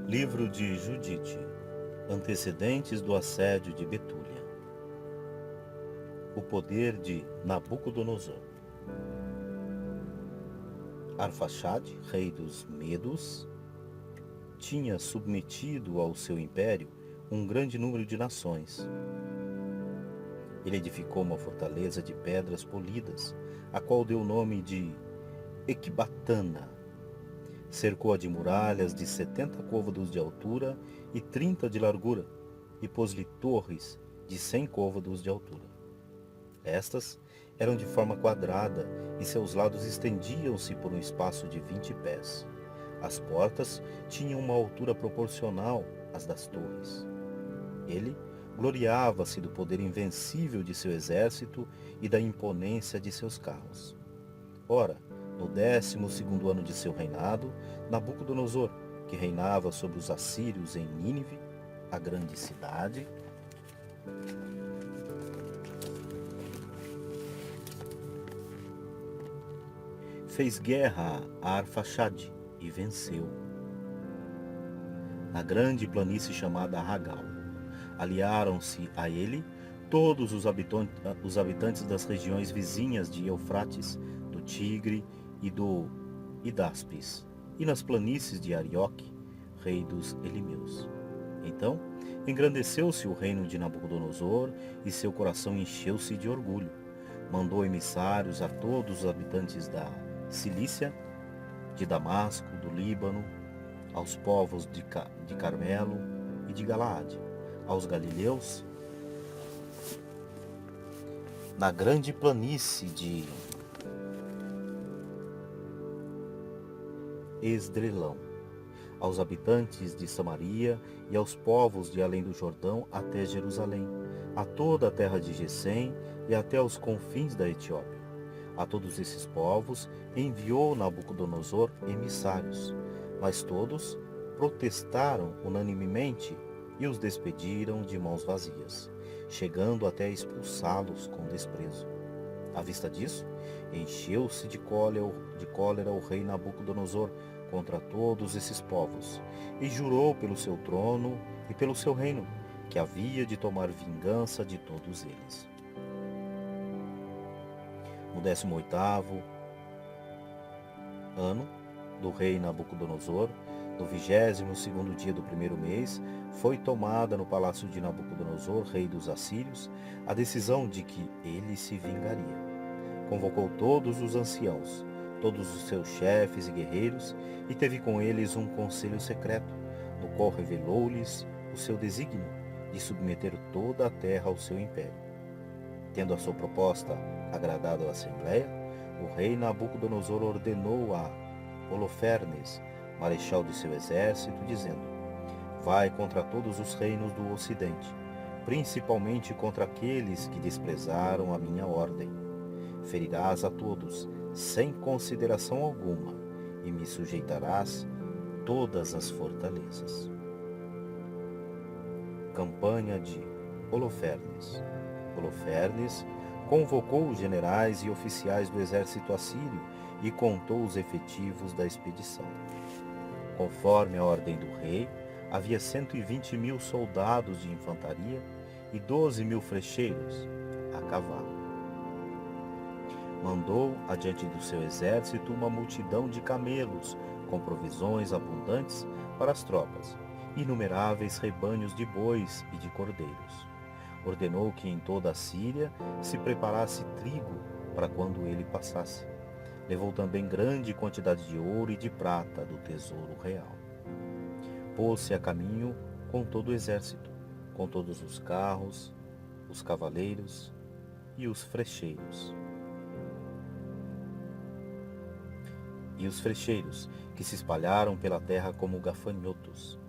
Livro de Judite. Antecedentes do assédio de Betúlia. O poder de Nabucodonosor. Arfaxade, rei dos Medos, tinha submetido ao seu império um grande número de nações. Ele edificou uma fortaleza de pedras polidas, a qual deu o nome de Ecbatana. Cercou-a de muralhas de 70 côvados de altura e 30 de largura, e pôs-lhe torres de 100 côvados de altura. Estas eram de forma quadrada, e seus lados estendiam-se por um espaço de 20 pés. As portas tinham uma altura proporcional às das torres. Ele gloriava-se do poder invencível de seu exército e da imponência de seus carros. Ora, no 12º ano de seu reinado, Nabucodonosor, que reinava sobre os assírios em Nínive, a grande cidade, fez guerra a Arfaxade e venceu. Na grande planície chamada Ragal, aliaram-se a ele todos os habitantes das regiões vizinhas de Eufrates, do Tigre e do Hidáspes, e nas planícies de Arioque, rei dos Elimeus. Então, engrandeceu-se o reino de Nabucodonosor e seu coração encheu-se de orgulho. Mandou emissários a todos os habitantes da Cilícia, de Damasco, do Líbano, aos povos de Carmelo e de Galaade, aos galileus, na grande planície de Esdrelão, aos habitantes de Samaria e aos povos de além do Jordão até Jerusalém, a toda a terra de Gesem e até os confins da Etiópia. A todos esses povos enviou Nabucodonosor emissários, mas todos protestaram unanimemente e os despediram de mãos vazias, chegando até a expulsá-los com desprezo. À vista disso, encheu-se de cólera o rei Nabucodonosor contra todos esses povos, e jurou pelo seu trono e pelo seu reino, que havia de tomar vingança de todos eles. No 18º ano do rei Nabucodonosor, no 22º dia do primeiro mês, foi tomada no palácio de Nabucodonosor, rei dos assírios, a decisão de que ele se vingaria. Convocou todos os anciãos, todos os seus chefes e guerreiros, e teve com eles um conselho secreto, no qual revelou-lhes o seu desígnio de submeter toda a terra ao seu império. Tendo a sua proposta agradado à Assembleia, o rei Nabucodonosor ordenou a Holofernes, marechal de seu exército, dizendo: vai contra todos os reinos do Ocidente, principalmente contra aqueles que desprezaram a minha ordem. Ferirás a todos, sem consideração alguma, e me sujeitarás todas as fortalezas. Campanha de Holofernes. Holofernes convocou os generais e oficiais do exército assírio e contou os efetivos da expedição. Conforme a ordem do rei, havia 120.000 soldados de infantaria e 12.000 flecheiros a cavalo. Mandou adiante do seu exército uma multidão de camelos com provisões abundantes para as tropas, inumeráveis rebanhos de bois e de cordeiros. Ordenou que em toda a Síria se preparasse trigo para quando ele passasse. Levou também grande quantidade de ouro e de prata do tesouro real. Pôs-se a caminho com todo o exército, com todos os carros, os cavaleiros e os flecheiros. Que se espalharam pela terra como gafanhotos.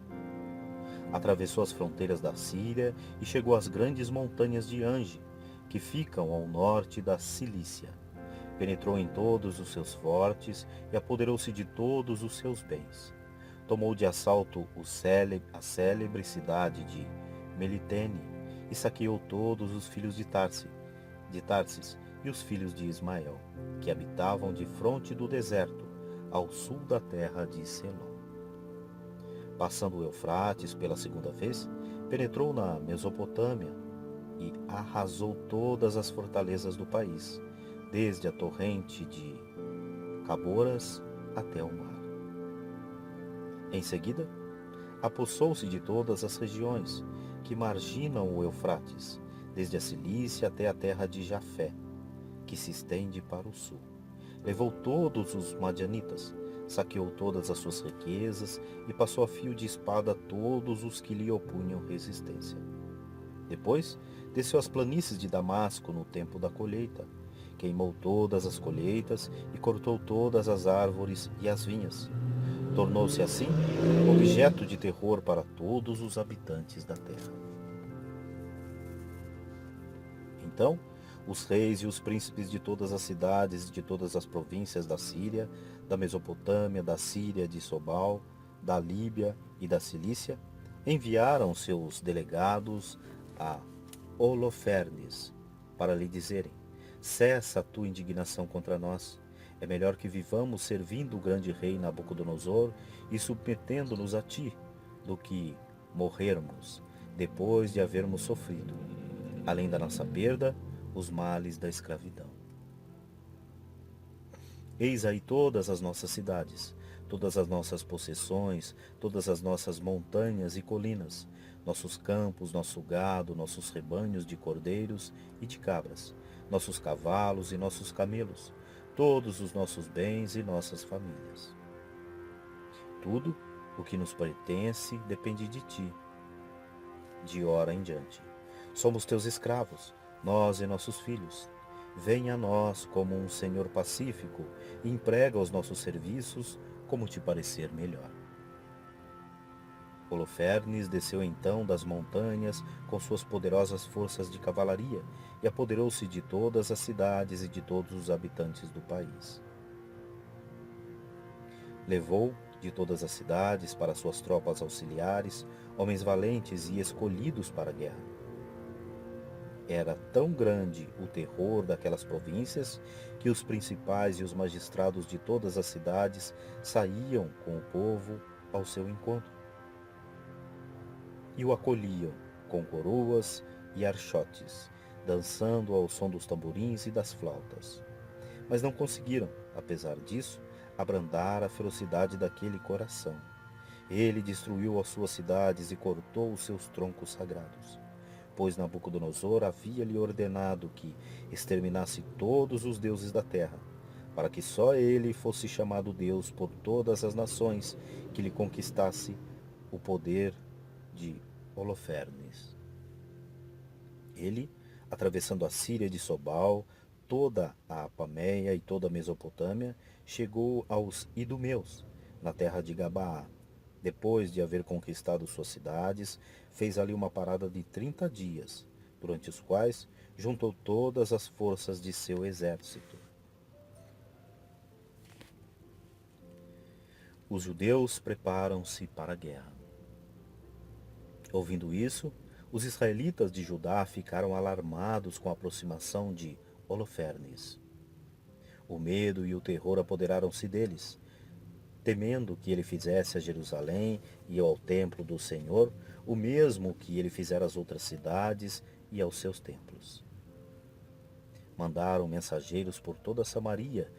Atravessou as fronteiras da Síria e chegou às grandes montanhas de Ange, que ficam ao norte da Cilícia. Penetrou em todos os seus fortes e apoderou-se de todos os seus bens. Tomou de assalto a célebre cidade de Melitene e saqueou todos os filhos de Tarsis e os filhos de Ismael, que habitavam de fronte do deserto, ao sul da terra de Selom. Passando o Eufrates pela segunda vez, penetrou na Mesopotâmia e arrasou todas as fortalezas do país, desde a torrente de Caboras até o mar. Em seguida, apossou-se de todas as regiões que marginam o Eufrates, desde a Cilícia até a terra de Jafé, que se estende para o sul. Levou todos os madianitas, saqueou todas as suas riquezas e passou a fio de espada todos os que lhe opunham resistência. Depois, desceu as planícies de Damasco no tempo da colheita, queimou todas as colheitas e cortou todas as árvores e as vinhas. Tornou-se assim objeto de terror para todos os habitantes da terra. Então, os reis e os príncipes de todas as cidades e de todas as províncias da Síria, da Mesopotâmia, da Síria, de Sobal, da Líbia e da Cilícia, enviaram seus delegados a Holofernes para lhe dizerem: cessa a tua indignação contra nós. É melhor que vivamos servindo o grande rei Nabucodonosor e submetendo-nos a ti, do que morrermos depois de havermos sofrido, além da nossa perda, os males da escravidão. Eis aí todas as nossas cidades, todas as nossas possessões, todas as nossas montanhas e colinas, nossos campos, nosso gado, nossos rebanhos de cordeiros e de cabras, nossos cavalos e nossos camelos, todos os nossos bens e nossas famílias. Tudo o que nos pertence depende de ti, de hora em diante. Somos teus escravos, nós e nossos filhos. Venha a nós como um senhor pacífico e emprega os nossos serviços como te parecer melhor. Holofernes desceu então das montanhas com suas poderosas forças de cavalaria e apoderou-se de todas as cidades e de todos os habitantes do país. Levou de todas as cidades para suas tropas auxiliares homens valentes e escolhidos para a guerra. Era tão grande o terror daquelas províncias que os principais e os magistrados de todas as cidades saíam com o povo ao seu encontro e o acolhiam com coroas e archotes, dançando ao som dos tamborins e das flautas. Mas não conseguiram, apesar disso, abrandar a ferocidade daquele coração. Ele destruiu as suas cidades e cortou os seus troncos sagrados, pois Nabucodonosor havia-lhe ordenado que exterminasse todos os deuses da terra, para que só ele fosse chamado Deus por todas as nações que lhe conquistasse o poder de Holofernes. Ele, atravessando a Síria de Sobal, toda a Apameia e toda a Mesopotâmia, chegou aos Idumeus, na terra de Gabaá. Depois de haver conquistado suas cidades, fez ali uma parada de 30 dias, durante os quais juntou todas as forças de seu exército. Os judeus preparam-se para a guerra. Ouvindo isso, os israelitas de Judá ficaram alarmados com a aproximação de Holofernes. O medo e o terror apoderaram-se deles, temendo que ele fizesse a Jerusalém e ao templo do Senhor o mesmo que ele fizera às outras cidades e aos seus templos. Mandaram mensageiros por toda Samaria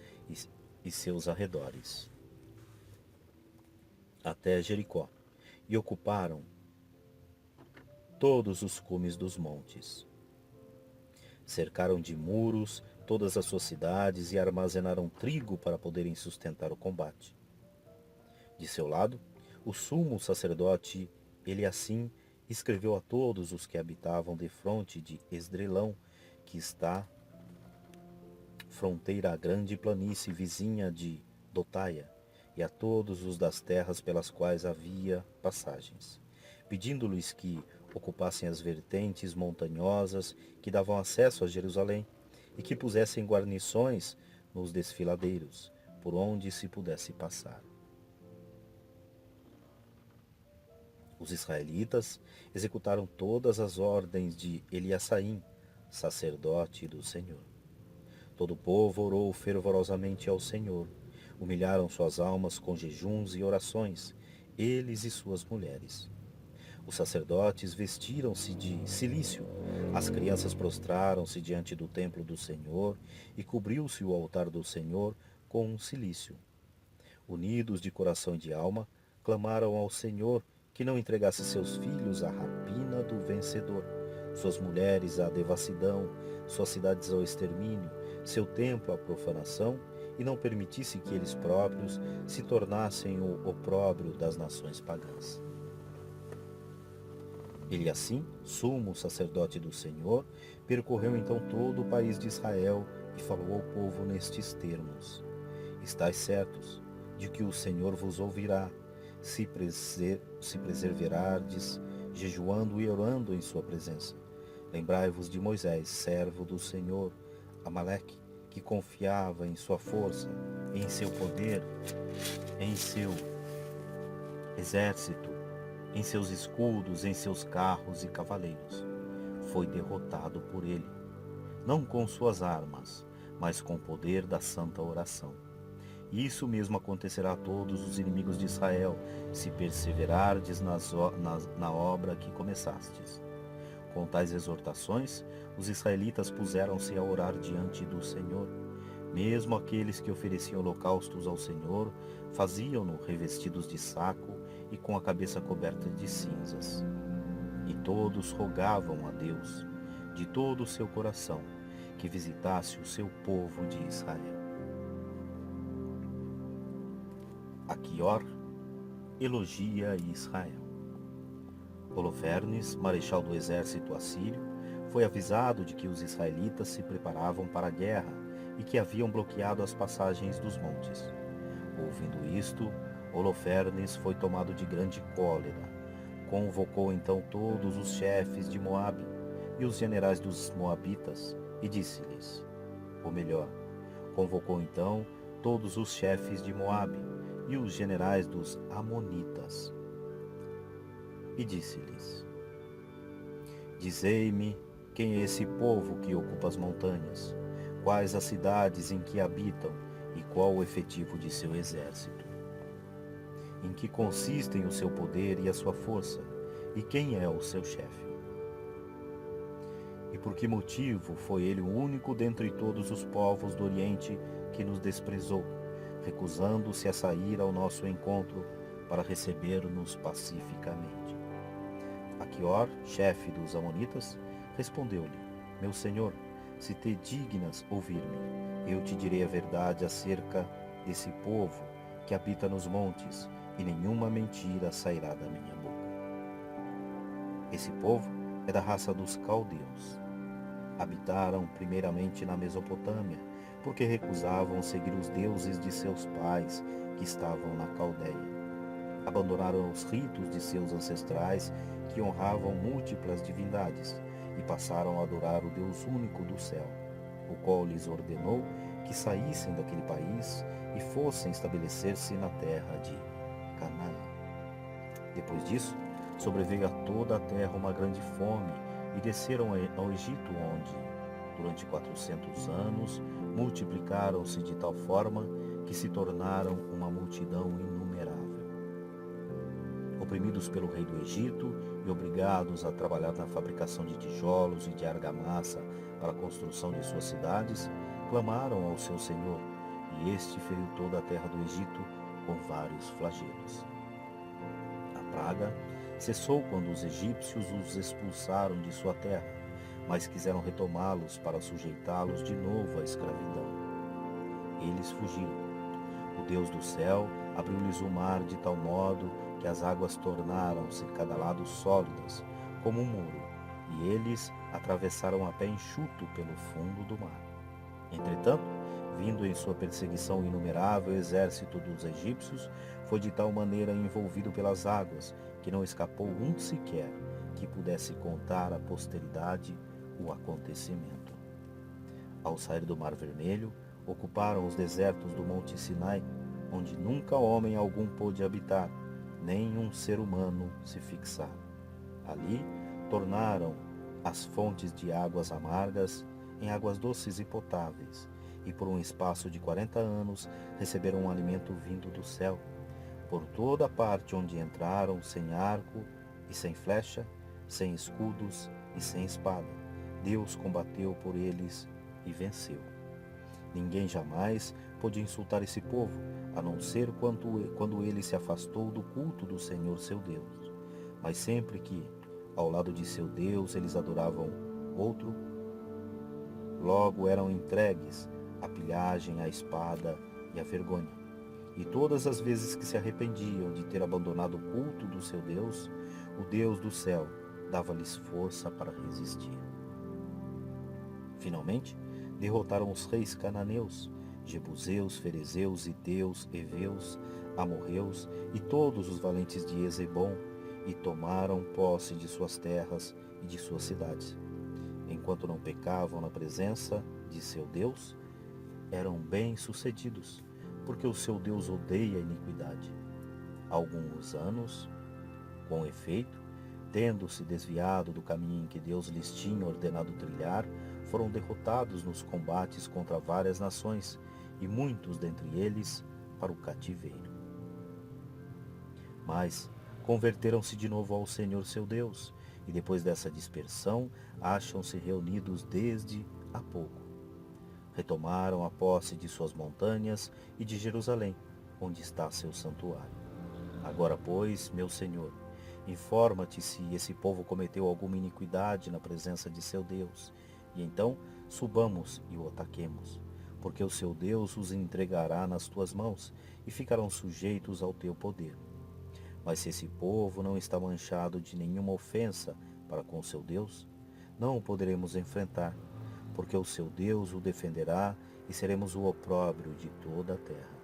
e seus arredores, até Jericó, e ocuparam todos os cumes dos montes. Cercaram de muros todas as suas cidades e armazenaram trigo para poderem sustentar o combate. De seu lado, o sumo sacerdote Eliacim escreveu a todos os que habitavam defronte de Esdrelão, que está fronteira à grande planície vizinha de Dotaia, e a todos os das terras pelas quais havia passagens, pedindo-lhes que ocupassem as vertentes montanhosas que davam acesso a Jerusalém e que pusessem guarnições nos desfiladeiros, por onde se pudesse passar. Os israelitas executaram todas as ordens de Eliaçaim, sacerdote do Senhor. Todo o povo orou fervorosamente ao Senhor, humilharam suas almas com jejuns e orações, eles e suas mulheres. Os sacerdotes vestiram-se de cilício, as crianças prostraram-se diante do templo do Senhor e cobriu-se o altar do Senhor com um cilício. Unidos de coração e de alma, clamaram ao Senhor que não entregasse seus filhos à rapina do vencedor, suas mulheres à devassidão, suas cidades ao extermínio, seu templo à profanação, e não permitisse que eles próprios se tornassem o opróbrio das nações pagãs. Ele assim, sumo sacerdote do Senhor, percorreu então todo o país de Israel e falou ao povo nestes termos: Estais certos de que o Senhor vos ouvirá, se perseverardes, jejuando e orando em sua presença. Lembrai-vos de Moisés, servo do Senhor, Amaleque, que confiava em sua força, em seu poder, em seu exército, em seus escudos, em seus carros e cavaleiros. Foi derrotado por ele, não com suas armas, mas com o poder da santa oração. E isso mesmo acontecerá a todos os inimigos de Israel, se perseverardes na obra que começastes. Com tais exortações, os israelitas puseram-se a orar diante do Senhor. Mesmo aqueles que ofereciam holocaustos ao Senhor, faziam-no revestidos de saco e com a cabeça coberta de cinzas. E todos rogavam a Deus, de todo o seu coração, que visitasse o seu povo de Israel. Aquior elogia Israel. Holofernes, marechal do exército assírio, foi avisado de que os israelitas se preparavam para a guerra e que haviam bloqueado as passagens dos montes. Ouvindo isto, Holofernes foi tomado de grande cólera. Convocou então todos os chefes de Moabe e os generais dos moabitas e disse-lhes, ou melhor, convocou então todos os chefes de Moabe e os generais dos amonitas e disse-lhes, Dizei-me quem é esse povo que ocupa as montanhas, quais as cidades em que habitam e qual o efetivo de seu exército. Em que consistem o seu poder e a sua força, e quem é o seu chefe? E por que motivo foi ele o único dentre todos os povos do Oriente que nos desprezou, recusando-se a sair ao nosso encontro para receber-nos pacificamente? Aquior, chefe dos amonitas, respondeu-lhe, Meu senhor, se te dignas ouvir-me, eu te direi a verdade acerca desse povo que habita nos montes, e nenhuma mentira sairá da minha boca. Esse povo é da raça dos caldeus. Habitaram primeiramente na Mesopotâmia, porque recusavam seguir os deuses de seus pais que estavam na Caldeia. Abandonaram os ritos de seus ancestrais que honravam múltiplas divindades e passaram a adorar o Deus único do céu, o qual lhes ordenou que saíssem daquele país e fossem estabelecer-se na terra de Canaã. Depois disso, sobreveio a toda a terra uma grande fome e desceram ao Egito, onde, durante 400 anos, multiplicaram-se de tal forma que se tornaram uma multidão inumerável. Oprimidos pelo rei do Egito e obrigados a trabalhar na fabricação de tijolos e de argamassa para a construção de suas cidades, clamaram ao seu Senhor, e este feriu toda a terra do Egito com vários flagelos. A praga cessou quando os egípcios os expulsaram de sua terra, mas quiseram retomá-los para sujeitá-los de novo à escravidão. Eles fugiram. O Deus do céu abriu-lhes o mar de tal modo que as águas tornaram-se cada lado sólidas, como um muro, e eles atravessaram a pé enxuto pelo fundo do mar. Entretanto, vindo em sua perseguição o inumerável exército dos egípcios, foi de tal maneira envolvido pelas águas, que não escapou um sequer que pudesse contar à posteridade o acontecimento. Ao sair do Mar Vermelho, ocuparam os desertos do Monte Sinai, onde nunca homem algum pôde habitar, nem um ser humano se fixar. Ali tornaram as fontes de águas amargas em águas doces e potáveis, e por um espaço de 40 anos receberam um alimento vindo do céu. Por toda parte onde entraram, sem arco e sem flecha, sem escudos e sem espada, Deus combateu por eles e venceu. Ninguém jamais pôde insultar esse povo, a não ser quando ele se afastou do culto do Senhor seu Deus. Mas sempre que, ao lado de seu Deus, eles adoravam outro, logo eram entregues à pilhagem, à espada e à vergonha. E todas as vezes que se arrependiam de ter abandonado o culto do seu Deus, o Deus do céu dava-lhes força para resistir. Finalmente, derrotaram os reis cananeus, jebuseus, ferezeus, iteus, heveus, amorreus e todos os valentes de Ezebom, e tomaram posse de suas terras e de suas cidades. Enquanto não pecavam na presença de seu Deus, eram bem-sucedidos, porque o seu Deus odeia a iniquidade. Há alguns anos, com efeito, tendo-se desviado do caminho que Deus lhes tinha ordenado trilhar, foram derrotados nos combates contra várias nações, e muitos dentre eles para o cativeiro. Mas converteram-se de novo ao Senhor seu Deus, e depois dessa dispersão, acham-se reunidos desde há pouco. Retomaram a posse de suas montanhas e de Jerusalém, onde está seu santuário. Agora, pois, meu Senhor, informa-te se esse povo cometeu alguma iniquidade na presença de seu Deus, e então subamos e o ataquemos, porque o seu Deus os entregará nas tuas mãos e ficarão sujeitos ao teu poder. Mas se esse povo não está manchado de nenhuma ofensa para com seu Deus, não o poderemos enfrentar, porque o seu Deus o defenderá e seremos o opróbrio de toda a terra.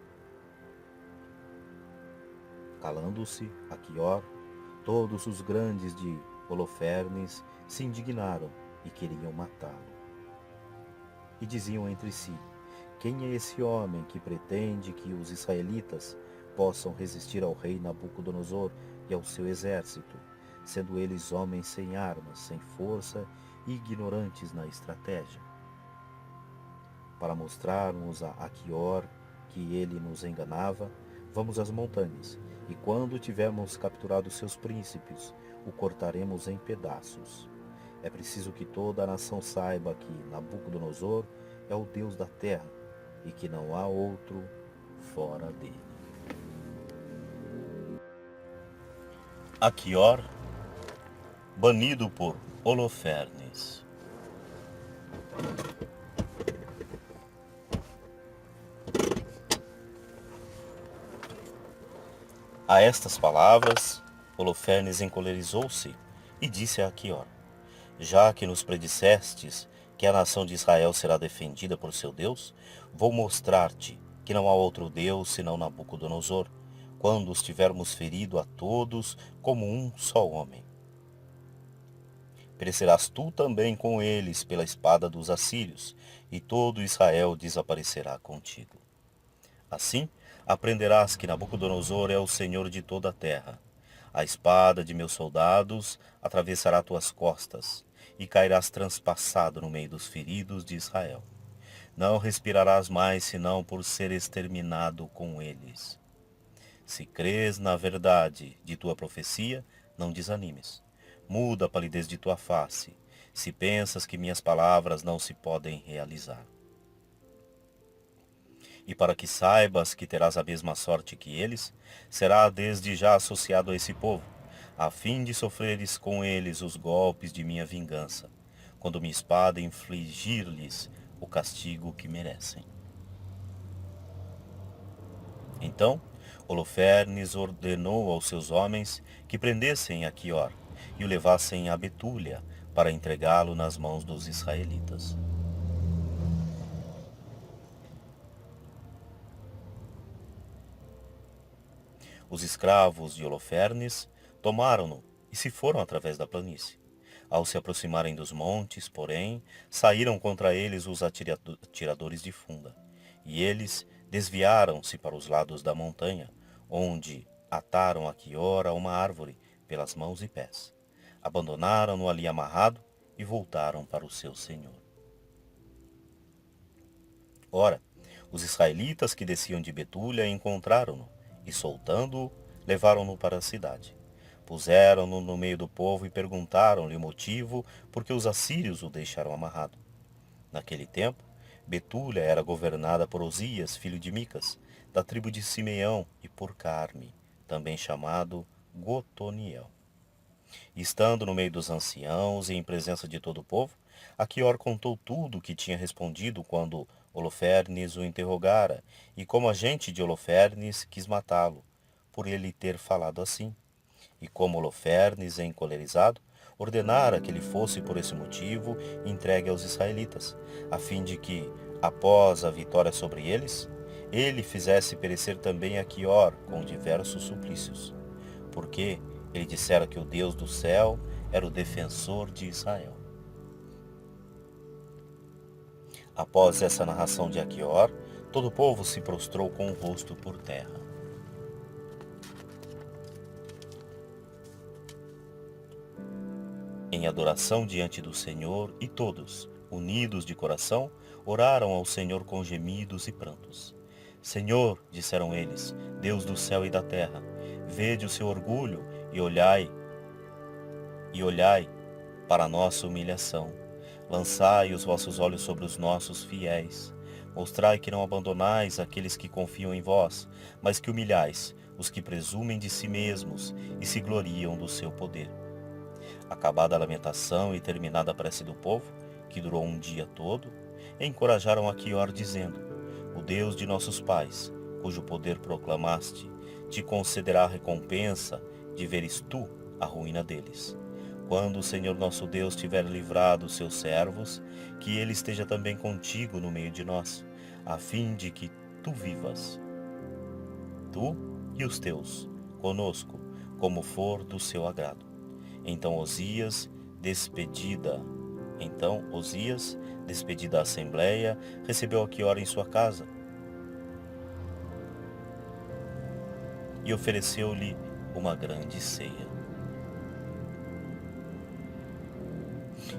Calando-se Aquior, todos os grandes de Holofernes se indignaram e queriam matá-lo. E diziam entre si: quem é esse homem que pretende que os israelitas possam resistir ao rei Nabucodonosor e ao seu exército, sendo eles homens sem armas, sem força e ignorantes na estratégia? Para mostrarmos a Aquior que ele nos enganava, vamos às montanhas, e quando tivermos capturado seus príncipes, o cortaremos em pedaços. É preciso que toda a nação saiba que Nabucodonosor é o Deus da terra e que não há outro fora dele. Aquior, banido por Holofernes. A estas palavras, Holofernes encolerizou-se e disse a Aquior: já que nos predissestes que a nação de Israel será defendida por seu Deus, vou mostrar-te que não há outro Deus senão Nabucodonosor, quando os tivermos ferido a todos como um só homem. Perecerás tu também com eles pela espada dos assírios, e todo Israel desaparecerá contigo. Assim, aprenderás que Nabucodonosor é o Senhor de toda a terra. A espada de meus soldados atravessará tuas costas, e cairás transpassado no meio dos feridos de Israel. Não respirarás mais senão por ser exterminado com eles. Se crês na verdade de tua profecia, não desanimes. Muda a palidez de tua face, se pensas que minhas palavras não se podem realizar. E para que saibas que terás a mesma sorte que eles, será desde já associado a esse povo, a fim de sofreres com eles os golpes de minha vingança, quando minha espada infligir-lhes o castigo que merecem. Então, Holofernes ordenou aos seus homens que prendessem Aquior e o levassem a Betúlia para entregá-lo nas mãos dos israelitas. Os escravos de Holofernes tomaram-no e se foram através da planície. Ao se aproximarem dos montes, porém, saíram contra eles os atiradores de funda, e eles desviaram-se para os lados da montanha, onde ataram Aquior a uma árvore pelas mãos e pés. Abandonaram-no ali amarrado e voltaram para o seu senhor. Ora, os israelitas que desciam de Betúlia encontraram-no e soltando-o, levaram-no para a cidade. Puseram-no no meio do povo e perguntaram-lhe o motivo por que os assírios o deixaram amarrado. Naquele tempo, Betúlia era governada por Osias, filho de Micas, da tribo de Simeão, e por Carme, também chamado Gotoniel. E estando no meio dos anciãos e em presença de todo o povo, Aquior contou tudo o que tinha respondido quando Holofernes o interrogara, e como a gente de Holofernes quis matá-lo, por ele ter falado assim. E como Holofernes, encolerizado, ordenara que ele fosse por esse motivo entregue aos israelitas, a fim de que, após a vitória sobre eles, ele fizesse perecer também Aquior com diversos suplícios. Porque ele dissera que o Deus do céu era o defensor de Israel. Após essa narração de Aquior, todo o povo se prostrou com o rosto por terra. Em adoração diante do Senhor, e todos, unidos de coração, oraram ao Senhor com gemidos e prantos. Senhor, disseram eles, Deus do céu e da terra, vede o seu orgulho e olhai para a nossa humilhação. Lançai os vossos olhos sobre os nossos fiéis. Mostrai que não abandonais aqueles que confiam em vós, mas que humilhais os que presumem de si mesmos e se gloriam do seu poder. Acabada a lamentação e terminada a prece do povo, que durou um dia todo, encorajaram Aquior, dizendo: O Deus de nossos pais, cujo poder proclamaste, te concederá a recompensa de veres tu a ruína deles. Quando o Senhor nosso Deus tiver livrado os seus servos, que ele esteja também contigo no meio de nós, a fim de que tu vivas, tu e os teus, conosco, como for do seu agrado. Então Osias, despedida a assembleia, recebeu Aquior em sua casa e ofereceu-lhe uma grande ceia.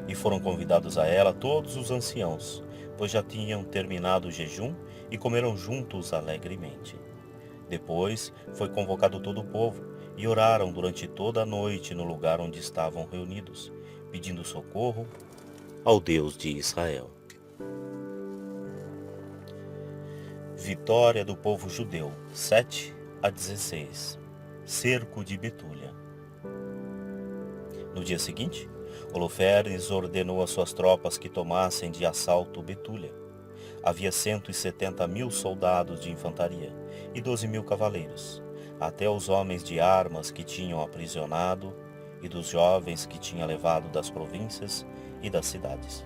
E foram convidados a ela todos os anciãos, pois já tinham terminado o jejum e comeram juntos alegremente. Depois foi convocado todo o povo, e oraram durante toda a noite no lugar onde estavam reunidos, pedindo socorro ao Deus de Israel. Vitória do povo judeu, 7-16. Cerco de Betúlia. No dia seguinte, Holofernes ordenou às suas tropas que tomassem de assalto Betúlia. Havia 170.000 soldados de infantaria e 12.000 cavaleiros, até os homens de armas que tinham aprisionado e dos jovens que tinha levado das províncias e das cidades.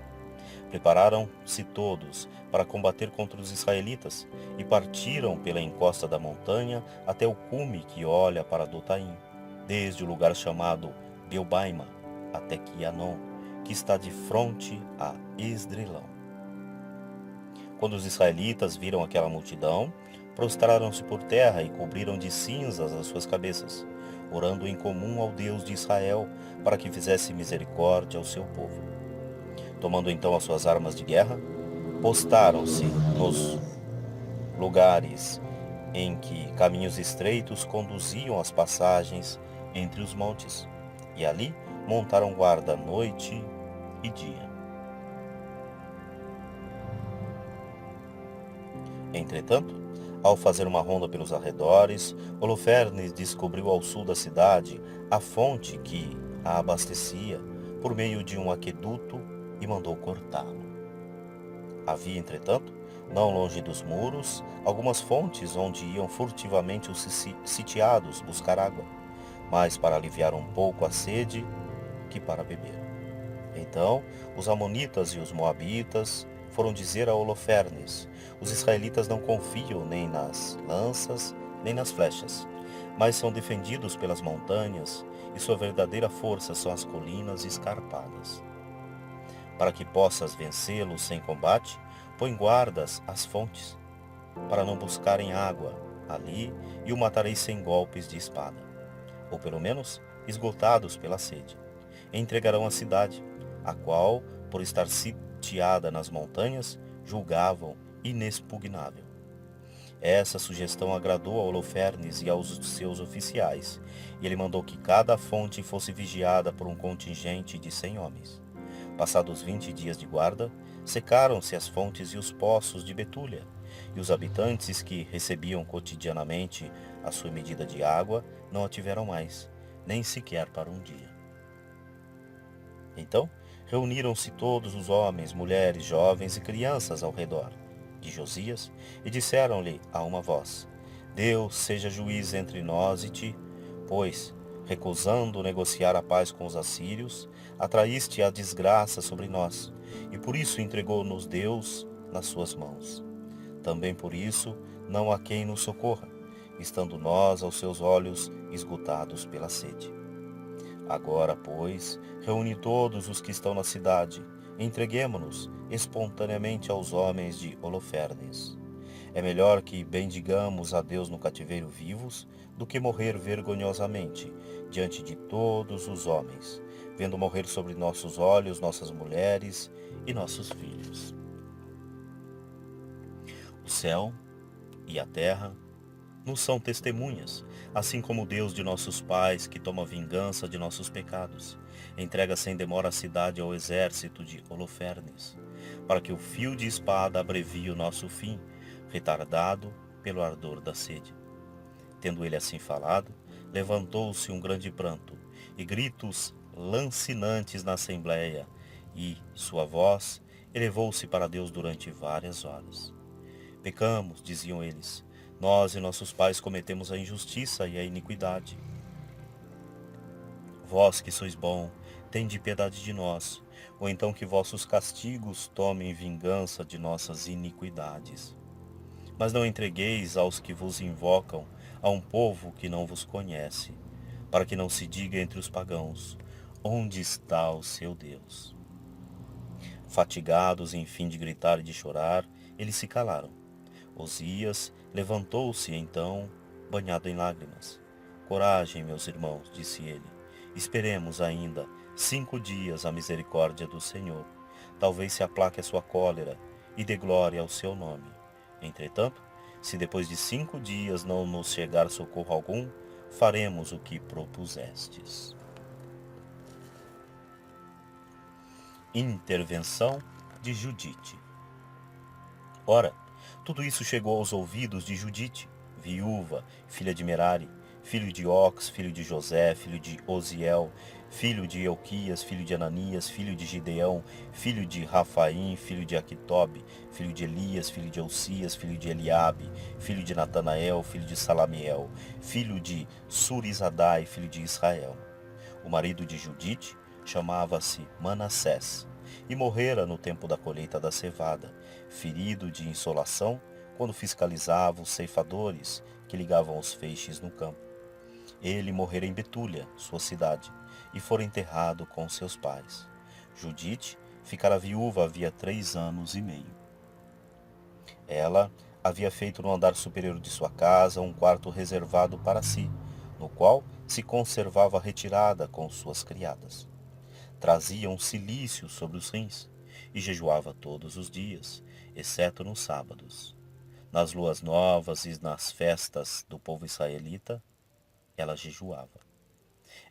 Prepararam-se todos para combater contra os israelitas e partiram pela encosta da montanha até o cume que olha para Dotaim, desde o lugar chamado Belbaima até Quianon, que está de fronte a Esdrelão. Quando os israelitas viram aquela multidão, prostraram-se por terra e cobriram de cinzas as suas cabeças, orando em comum ao Deus de Israel para que fizesse misericórdia ao seu povo. Tomando então as suas armas de guerra, postaram-se nos lugares em que caminhos estreitos conduziam às passagens entre os montes, e ali montaram guarda noite e dia. Entretanto, ao fazer uma ronda pelos arredores, Holofernes descobriu ao sul da cidade a fonte que a abastecia por meio de um aqueduto e mandou cortá-lo. Havia, entretanto, não longe dos muros, algumas fontes onde iam furtivamente os sitiados buscar água, mais para aliviar um pouco a sede que para beber. Então, os amonitas e os moabitas foram dizer a Holofernes: os israelitas não confiam nem nas lanças, nem nas flechas, mas são defendidos pelas montanhas, e sua verdadeira força são as colinas escarpadas. Para que possas vencê-los sem combate, põe guardas às fontes, para não buscarem água ali, e o matarei sem golpes de espada, ou pelo menos esgotados pela sede. Entregarão a cidade, a qual, por estar sitiada nas montanhas, julgavam inexpugnável. Essa sugestão agradou a Holofernes e aos seus oficiais, e ele mandou que cada fonte fosse vigiada por um contingente de 100 homens. Passados 20 dias de guarda, secaram-se as fontes e os poços de Betúlia, e os habitantes que recebiam cotidianamente a sua medida de água não a tiveram mais, nem sequer para um dia. Então, reuniram-se todos os homens, mulheres, jovens e crianças ao redor de Josias e disseram-lhe a uma voz: Deus seja juiz entre nós e ti, pois, recusando negociar a paz com os assírios, atraíste a desgraça sobre nós, e por isso entregou-nos Deus nas suas mãos. Também por isso não há quem nos socorra, estando nós aos seus olhos esgotados pela sede. Agora, pois, reúne todos os que estão na cidade, e entreguemo-nos espontaneamente aos homens de Holofernes. É melhor que bendigamos a Deus no cativeiro vivos do que morrer vergonhosamente diante de todos os homens, vendo morrer sobre nossos olhos nossas mulheres e nossos filhos. O céu e a terra nos são testemunhas, assim como o Deus de nossos pais, que toma vingança de nossos pecados, entrega sem demora a cidade ao exército de Holofernes, para que o fio de espada abrevie o nosso fim, retardado pelo ardor da sede. Tendo ele assim falado, levantou-se um grande pranto, e gritos lancinantes na assembleia, e sua voz elevou-se para Deus durante várias horas. Pecamos, diziam eles, nós e nossos pais cometemos a injustiça e a iniquidade. Vós que sois bom, tende piedade de nós, ou então que vossos castigos tomem vingança de nossas iniquidades. Mas não entregueis aos que vos invocam a um povo que não vos conhece, para que não se diga entre os pagãos, onde está o seu Deus? Fatigados, enfim, de gritar e de chorar, eles se calaram. Osias levantou-se então, banhado em lágrimas. Coragem, meus irmãos, disse ele. Esperemos ainda 5 dias a misericórdia do Senhor. Talvez se aplaque a sua cólera e dê glória ao seu nome. Entretanto, se depois de 5 dias não nos chegar socorro algum, faremos o que propusestes. Intervenção de Judite. Ora, tudo isso chegou aos ouvidos de Judite, viúva, filha de Merari, filho de Ox, filho de José, filho de Osiel, filho de Euquias, filho de Ananias, filho de Gideão, filho de Rafaim, filho de Aquitobe, filho de Elias, filho de Elcias, filho de Eliabe, filho de Natanael, filho de Salamiel, filho de Surizadai, filho de Israel. O marido de Judite chamava-se Manassés, e morrera no tempo da colheita da cevada, ferido de insolação, quando fiscalizava os ceifadores que ligavam os feixes no campo. Ele morrera em Betúlia, sua cidade, e fora enterrado com seus pais. Judite ficara viúva havia 3 anos e meio. Ela havia feito no andar superior de sua casa um quarto reservado para si, no qual se conservava retirada com suas criadas. Trazia um cilício sobre os rins e jejuava todos os dias, exceto nos sábados. Nas luas novas e nas festas do povo israelita, ela jejuava.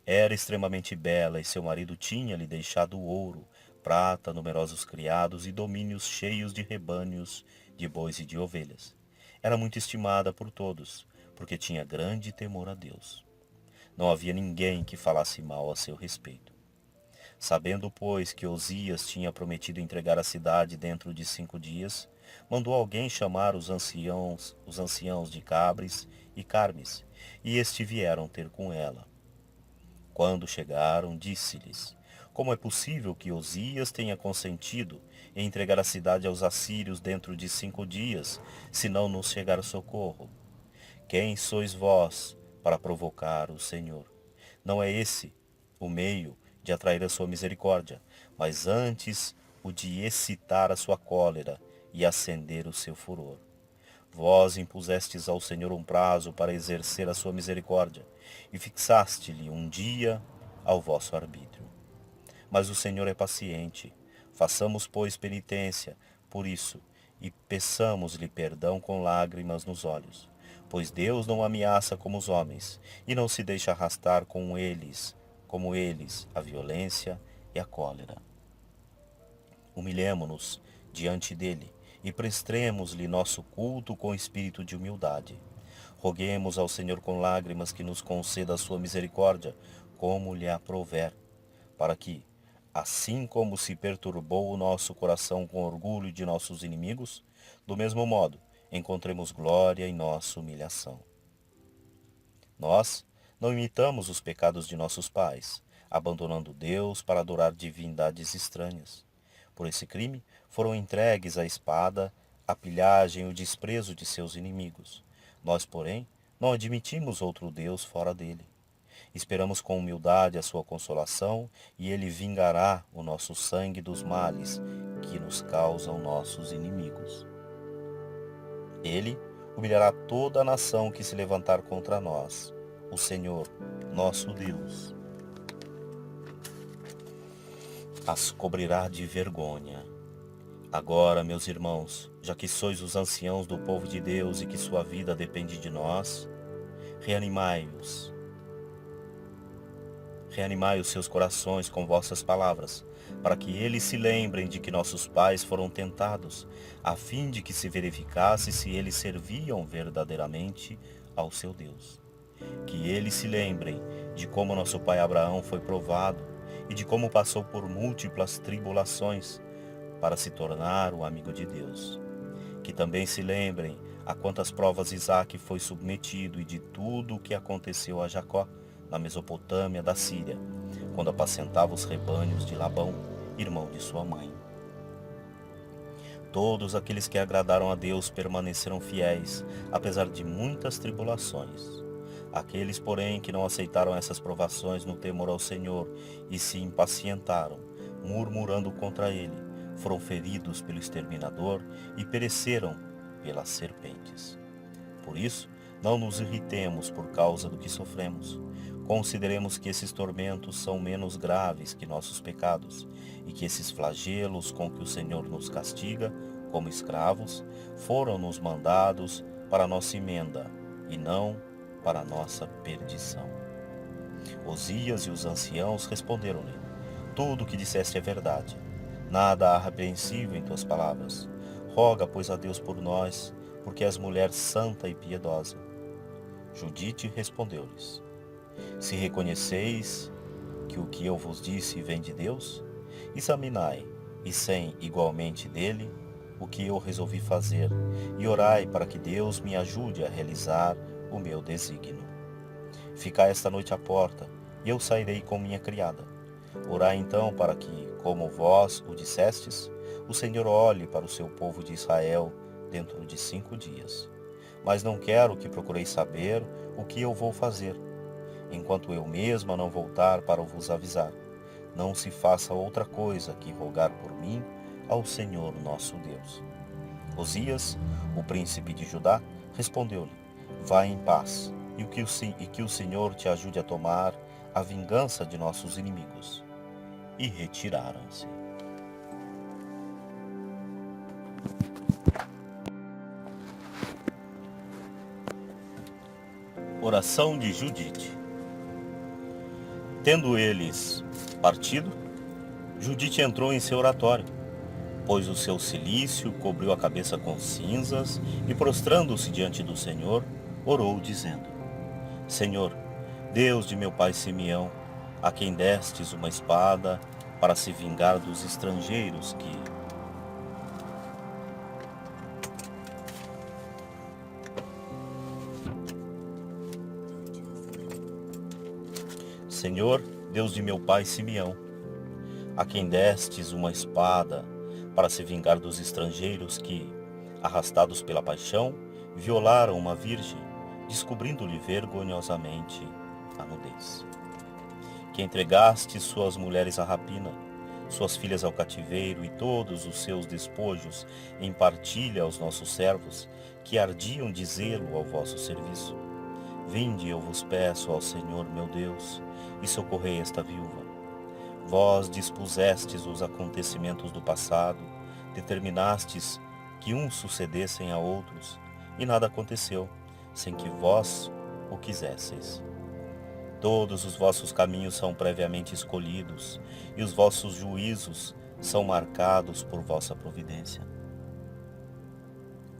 Era extremamente bela e seu marido tinha-lhe deixado ouro, prata, numerosos criados e domínios cheios de rebanhos, de bois e de ovelhas. Era muito estimada por todos, porque tinha grande temor a Deus. Não havia ninguém que falasse mal a seu respeito. Sabendo, pois, que Osias tinha prometido entregar a cidade dentro de 5 dias, mandou alguém chamar os anciãos de Cabres e Carmes, e estes vieram ter com ela. Quando chegaram, disse-lhes: Como é possível que Osias tenha consentido em entregar a cidade aos assírios dentro de 5 dias, se não nos chegar socorro? Quem sois vós para provocar o Senhor? Não é esse o meio de atrair a sua misericórdia, mas antes o de excitar a sua cólera e acender o seu furor. Vós impusestes ao Senhor um prazo para exercer a sua misericórdia, e fixaste-lhe um dia ao vosso arbítrio. Mas o Senhor é paciente. Façamos, pois, penitência por isso, e peçamos-lhe perdão com lágrimas nos olhos, pois Deus não ameaça como os homens, e não se deixa arrastar como eles, a violência e a cólera. Humilhemo-nos diante dele e prestemos-lhe nosso culto com espírito de humildade. Roguemos ao Senhor com lágrimas que nos conceda a sua misericórdia, como lhe aprouver, para que, assim como se perturbou o nosso coração com orgulho de nossos inimigos, do mesmo modo encontremos glória em nossa humilhação. Nós não imitamos os pecados de nossos pais, abandonando Deus para adorar divindades estranhas. Por esse crime foram entregues à espada, a pilhagem e o desprezo de seus inimigos. Nós, porém, não admitimos outro Deus fora dele. Esperamos com humildade a sua consolação, e ele vingará o nosso sangue dos males que nos causam nossos inimigos. Ele humilhará toda a nação que se levantar contra nós, o Senhor, nosso Deus, as cobrirá de vergonha. Agora, meus irmãos, já que sois os anciãos do povo de Deus e que sua vida depende de nós, reanimai-os. Reanimai os seus corações com vossas palavras, para que eles se lembrem de que nossos pais foram tentados, a fim de que se verificasse se eles serviam verdadeiramente ao seu Deus. Que eles se lembrem de como nosso pai Abraão foi provado e de como passou por múltiplas tribulações para se tornar o amigo de Deus. Que também se lembrem a quantas provas Isaque foi submetido e de tudo o que aconteceu a Jacó na Mesopotâmia da Síria, quando apacentava os rebanhos de Labão, irmão de sua mãe. Todos aqueles que agradaram a Deus permaneceram fiéis, apesar de muitas tribulações. Aqueles, porém, que não aceitaram essas provações no temor ao Senhor e se impacientaram, murmurando contra ele, foram feridos pelo exterminador e pereceram pelas serpentes. Por isso, não nos irritemos por causa do que sofremos. Consideremos que esses tormentos são menos graves que nossos pecados, e que esses flagelos com que o Senhor nos castiga, como escravos, foram-nos mandados para nossa emenda, e não para nossa perdição. Osias e os anciãos responderam-lhe: tudo o que disseste é verdade. Nada há repreensível em tuas palavras. Roga, pois, a Deus por nós, porque és mulher santa e piedosa. Judite respondeu-lhes: se reconheceis que o que eu vos disse vem de Deus, examinai, e sem igualmente dele, o que eu resolvi fazer, e orai para que Deus me ajude a realizar o meu desígnio. Ficai esta noite à porta, e eu sairei com minha criada. Orai então para que, como vós o dissestes, o Senhor olhe para o seu povo de Israel dentro de 5 dias. Mas não quero que procureis saber o que eu vou fazer, enquanto eu mesma não voltar para vos avisar. Não se faça outra coisa que rogar por mim ao Senhor nosso Deus. Osias, o príncipe de Judá, respondeu-lhe: vá em paz, e que o Senhor te ajude a tomar a vingança de nossos inimigos. E retiraram-se. Oração de Judite. Tendo eles partido, Judite entrou em seu oratório, pôs o seu cilício, cobriu a cabeça com cinzas e, prostrando-se diante do Senhor, orou, dizendo: Senhor, Deus de meu pai Simeão, a quem destes uma espada para se vingar dos estrangeiros Senhor, Deus de meu pai Simeão, a quem destes uma espada para se vingar dos estrangeiros que, arrastados pela paixão, violaram uma virgem, descobrindo-lhe vergonhosamente a nudez. Que entregaste suas mulheres à rapina, suas filhas ao cativeiro e todos os seus despojos em partilha aos nossos servos, que ardiam de zelo ao vosso serviço. Vinde, eu vos peço ao Senhor meu Deus, e socorrei esta viúva. Vós dispusestes os acontecimentos do passado, determinastes que uns sucedessem a outros, e nada aconteceu, sem que vós o quisesseis. Todos os vossos caminhos são previamente escolhidos, e os vossos juízos são marcados por vossa providência.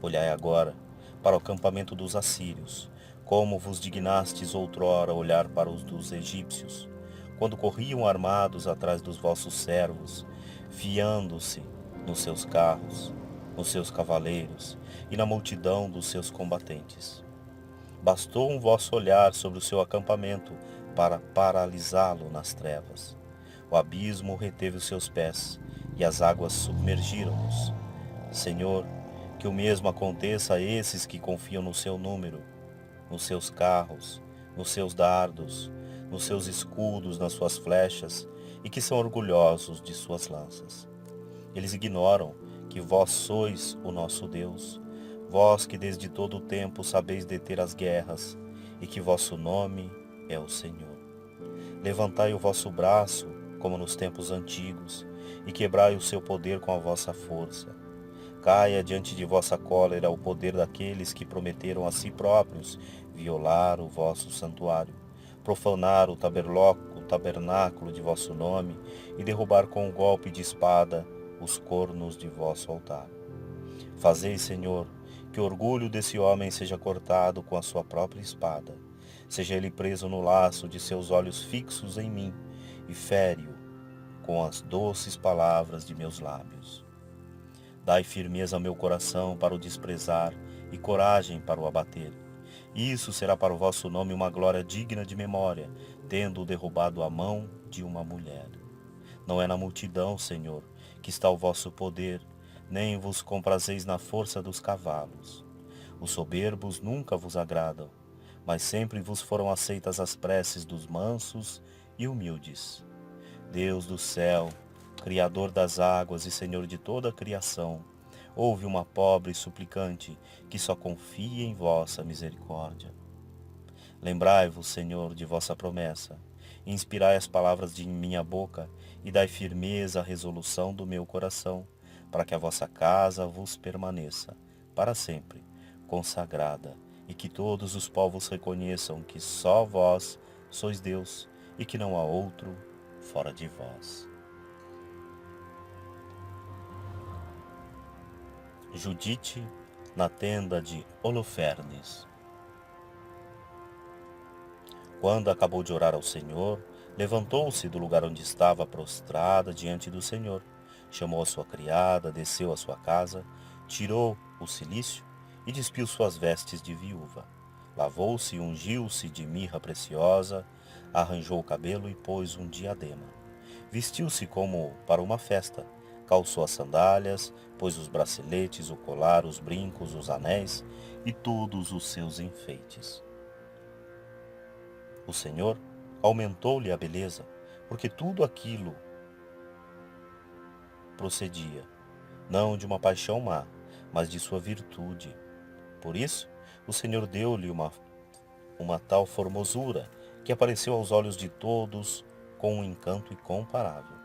Olhai agora para o acampamento dos assírios, como vos dignastes outrora olhar para os dos egípcios, quando corriam armados atrás dos vossos servos, fiando-se nos seus carros, nos seus cavaleiros e na multidão dos seus combatentes. Bastou um vosso olhar sobre o seu acampamento para paralisá-lo nas trevas. O abismo reteve os seus pés, e as águas submergiram-nos. Senhor, que o mesmo aconteça a esses que confiam no seu número, nos seus carros, nos seus dardos, nos seus escudos, nas suas flechas, e que são orgulhosos de suas lanças. Eles ignoram que vós sois o nosso Deus, vós que desde todo o tempo sabeis deter as guerras, e que vosso nome é o Senhor. Levantai o vosso braço, como nos tempos antigos, e quebrai o seu poder com a vossa força. Caia diante de vossa cólera o poder daqueles que prometeram a si próprios violar o vosso santuário, profanar o tabernáculo de vosso nome e derrubar com um golpe de espada os cornos de vosso altar. Fazei, Senhor, que o orgulho desse homem seja cortado com a sua própria espada. Seja ele preso no laço de seus olhos fixos em mim e fere-o com as doces palavras de meus lábios. Dai firmeza ao meu coração para o desprezar e coragem para o abater. Isso será para o vosso nome uma glória digna de memória, tendo derrubado a mão de uma mulher. Não é na multidão, Senhor, que está o vosso poder, nem vos comprazeis na força dos cavalos. Os soberbos nunca vos agradam, mas sempre vos foram aceitas as preces dos mansos e humildes. Deus do céu, Criador das águas e Senhor de toda a criação, ouve uma pobre suplicante que só confia em vossa misericórdia. Lembrai-vos, Senhor, de vossa promessa, inspirai as palavras de minha boca e dai firmeza à resolução do meu coração, para que a vossa casa vos permaneça, para sempre, consagrada, e que todos os povos reconheçam que só vós sois Deus e que não há outro fora de vós. Judite na tenda de Holofernes. Quando acabou de orar ao Senhor, levantou-se do lugar onde estava prostrada diante do Senhor, chamou a sua criada, desceu à sua casa, tirou o cilício e despiu suas vestes de viúva. Lavou-se e ungiu-se de mirra preciosa, arranjou o cabelo e pôs um diadema. Vestiu-se como para uma festa, calçou as sandálias, pôs os braceletes, o colar, os brincos, os anéis e todos os seus enfeites. O Senhor aumentou-lhe a beleza, porque tudo aquilo procedia, não de uma paixão má, mas de sua virtude. Por isso, o Senhor deu-lhe uma tal formosura, que apareceu aos olhos de todos com um encanto incomparável.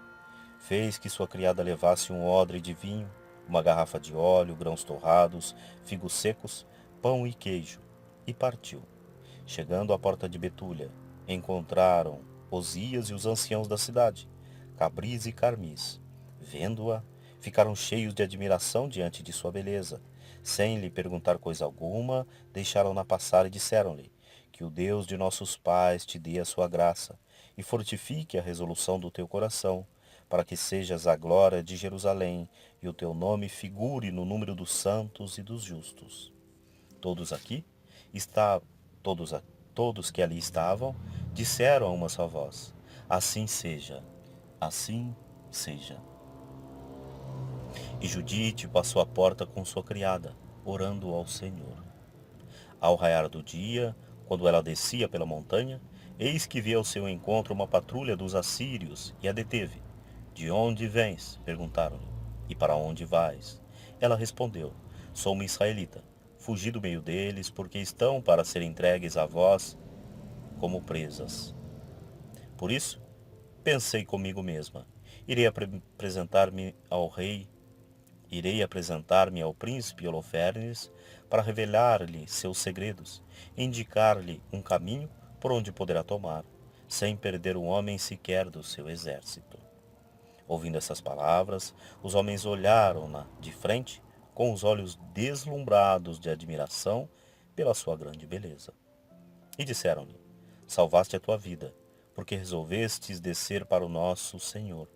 Fez que sua criada levasse um odre de vinho, uma garrafa de óleo, grãos torrados, figos secos, pão e queijo, e partiu. Chegando à porta de Betúlia, encontraram Osias e os anciãos da cidade, Cabris e Carmis. Vendo-a, ficaram cheios de admiração diante de sua beleza. Sem lhe perguntar coisa alguma, deixaram-na passar e disseram-lhe: que o Deus de nossos pais te dê a sua graça e fortifique a resolução do teu coração, para que sejas a glória de Jerusalém e o teu nome figure no número dos santos e dos justos. Todos aqui está, todos que ali estavam, disseram a uma só voz: assim seja, assim seja. E Judite passou à porta com sua criada, orando ao Senhor. Ao raiar do dia, quando ela descia pela montanha, eis que veio ao seu encontro uma patrulha dos assírios e a deteve. De onde vens? Perguntaram-lhe. E para onde vais? Ela respondeu: sou uma israelita. Fugi do meio deles, porque estão para ser entregues a vós como presas. Por isso, pensei comigo mesma: irei apresentar-me ao rei Irei apresentar-me ao príncipe Holofernes para revelar-lhe seus segredos e indicar-lhe um caminho por onde poderá tomar, sem perder um homem sequer do seu exército. Ouvindo essas palavras, os homens olharam-na de frente, com os olhos deslumbrados de admiração pela sua grande beleza. E disseram-lhe: Salvaste a tua vida, porque resolvestes descer para o nosso Senhor.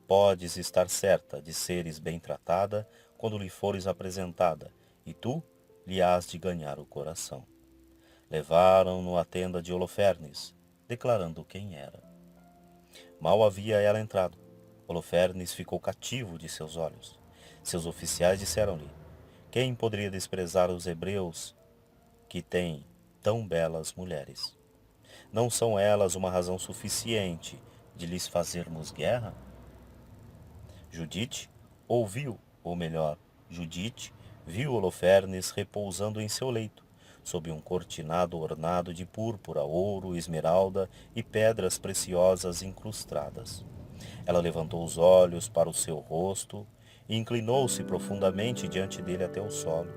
Podes estar certa de seres bem tratada quando lhe fores apresentada, e tu lhe hás de ganhar o coração. Levaram-no à tenda de Holofernes, declarando quem era. Mal havia ela entrado, Holofernes ficou cativo de seus olhos. Seus oficiais disseram-lhe: Quem poderia desprezar os hebreus que têm tão belas mulheres? Não são elas uma razão suficiente de lhes fazermos guerra? Judite ouviu, ou melhor, Judite viu Holofernes repousando em seu leito, sob um cortinado ornado de púrpura, ouro, esmeralda e pedras preciosas incrustadas. Ela levantou os olhos para o seu rosto e inclinou-se profundamente diante dele até o solo.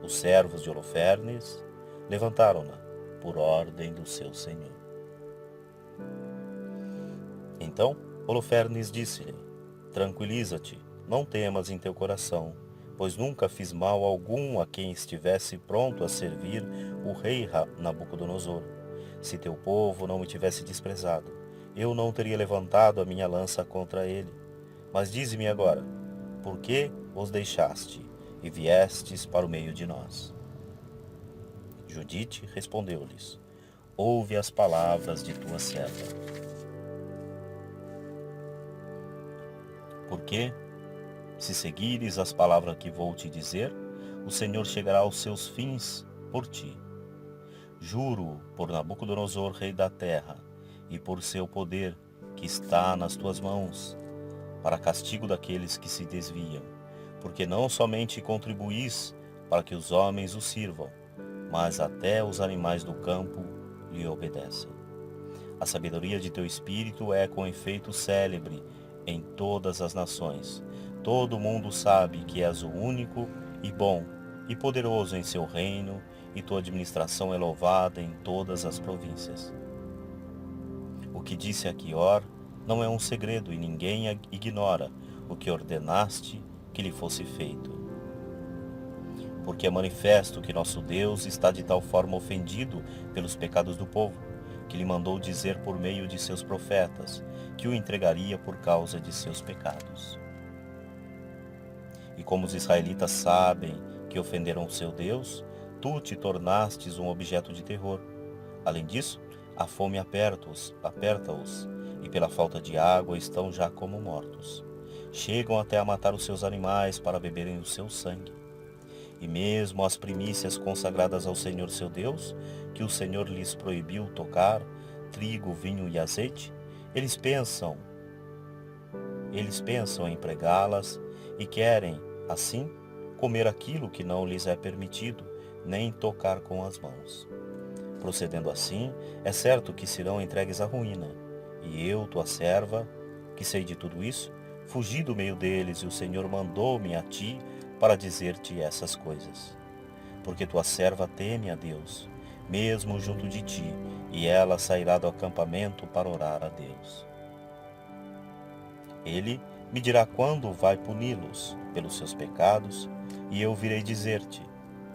Os servos de Holofernes levantaram-na por ordem do seu senhor. Então Holofernes disse-lhe: Tranquiliza-te, não temas em teu coração, pois nunca fiz mal algum a quem estivesse pronto a servir o rei Nabucodonosor. Se teu povo não me tivesse desprezado, eu não teria levantado a minha lança contra ele. Mas dize-me agora, por que os deixaste e viestes para o meio de nós? Judite respondeu-lhes: Ouve as palavras de tua serva. Porque, se seguires as palavras que vou te dizer, o Senhor chegará aos seus fins por ti. Juro por Nabucodonosor, rei da terra, e por seu poder que está nas tuas mãos, para castigo daqueles que se desviam, porque não somente contribuís para que os homens o sirvam, mas até os animais do campo lhe obedecem. A sabedoria de teu espírito é com efeito célebre em todas as nações. Todo mundo sabe que és o único e bom e poderoso em seu reino, e tua administração é louvada em todas as províncias. O que disse Aquior não é um segredo, e ninguém ignora o que ordenaste que lhe fosse feito. Porque é manifesto que nosso Deus está de tal forma ofendido pelos pecados do povo, que lhe mandou dizer por meio de seus profetas que o entregaria por causa de seus pecados. E como os israelitas sabem que ofenderam o seu Deus, tu te tornastes um objeto de terror. Além disso, a fome aperta-os, e pela falta de água estão já como mortos. Chegam até a matar os seus animais para beberem o seu sangue. E mesmo as primícias consagradas ao Senhor seu Deus, que o Senhor lhes proibiu tocar, trigo, vinho e azeite, eles pensam em empregá-las e querem, assim, comer aquilo que não lhes é permitido, nem tocar com as mãos. Procedendo assim, é certo que serão entregues à ruína. E eu, tua serva, que sei de tudo isso, fugi do meio deles, e o Senhor mandou-me a ti para dizer-te essas coisas. Porque tua serva teme a Deus, mesmo junto de ti, e ela sairá do acampamento para orar a Deus. Ele me dirá quando vai puni-los pelos seus pecados, e eu virei dizer-te: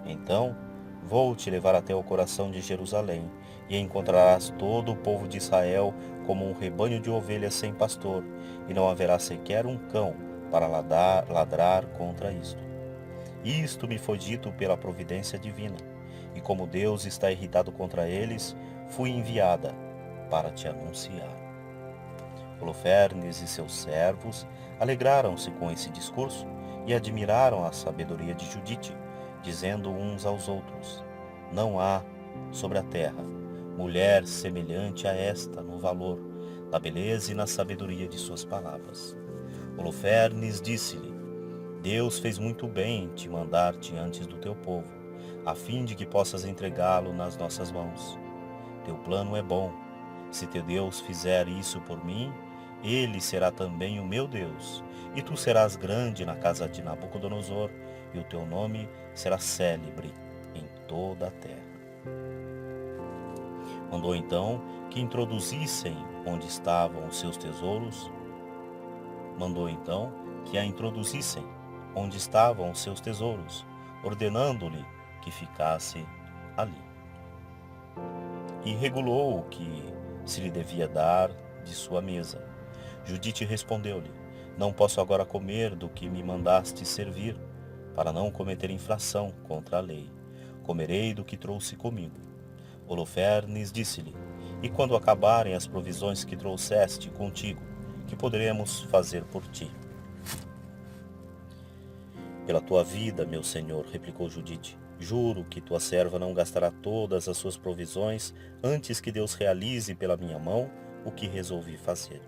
então vou te levar até o coração de Jerusalém, e encontrarás todo o povo de Israel como um rebanho de ovelhas sem pastor, e não haverá sequer um cão para ladrar contra isto. Isto me foi dito pela providência divina, e como Deus está irritado contra eles, fui enviada para te anunciar. Holofernes e seus servos alegraram-se com esse discurso e admiraram a sabedoria de Judite, dizendo uns aos outros: Não há sobre a terra mulher semelhante a esta no valor, na beleza e na sabedoria de suas palavras. Holofernes disse-lhe: Deus fez muito bem em te mandar-te antes do teu povo, a fim de que possas entregá-lo nas nossas mãos. Teu plano é bom. Se teu Deus fizer isso por mim, ele será também o meu Deus, e tu serás grande na casa de Nabucodonosor, e o teu nome será célebre em toda a terra. Mandou então que introduzissem onde estavam os seus tesouros. Mandou então que a introduzissem onde estavam os seus tesouros, ordenando-lhe que ficasse ali. E regulou o que se lhe devia dar de sua mesa. Judite respondeu-lhe: Não posso agora comer do que me mandaste servir, para não cometer infração contra a lei. Comerei do que trouxe comigo. Holofernes disse-lhe: E quando acabarem as provisões que trouxeste contigo, que poderemos fazer por ti? Pela tua vida, meu senhor, replicou Judite, juro que tua serva não gastará todas as suas provisões antes que Deus realize pela minha mão o que resolvi fazer.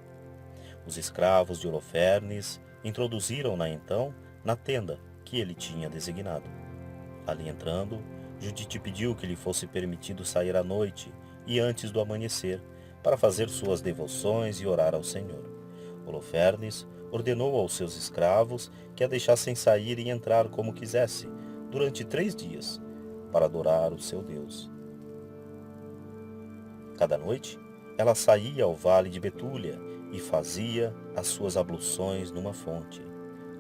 Os escravos de Holofernes introduziram-na então na tenda que ele tinha designado. Ali entrando, Judite pediu que lhe fosse permitido sair à noite e antes do amanhecer, para fazer suas devoções e orar ao Senhor. Holofernes ordenou aos seus escravos que a deixassem sair e entrar como quisesse, durante 3 dias, para adorar o seu Deus. Cada noite, ela saía ao vale de Betúlia e fazia as suas abluções numa fonte.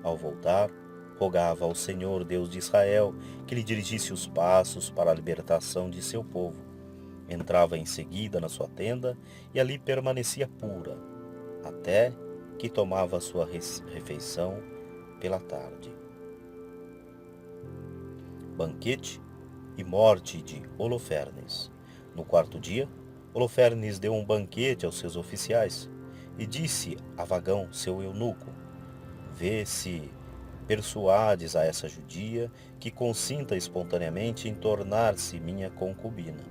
Ao voltar, rogava ao Senhor Deus de Israel que lhe dirigisse os passos para a libertação de seu povo. Entrava em seguida na sua tenda e ali permanecia pura, até que tomava sua refeição pela tarde. Banquete e morte de Holofernes. No 4º dia, Holofernes deu um banquete aos seus oficiais e disse a Vagão, seu eunuco: Vê se persuades a essa judia que consinta espontaneamente em tornar-se minha concubina.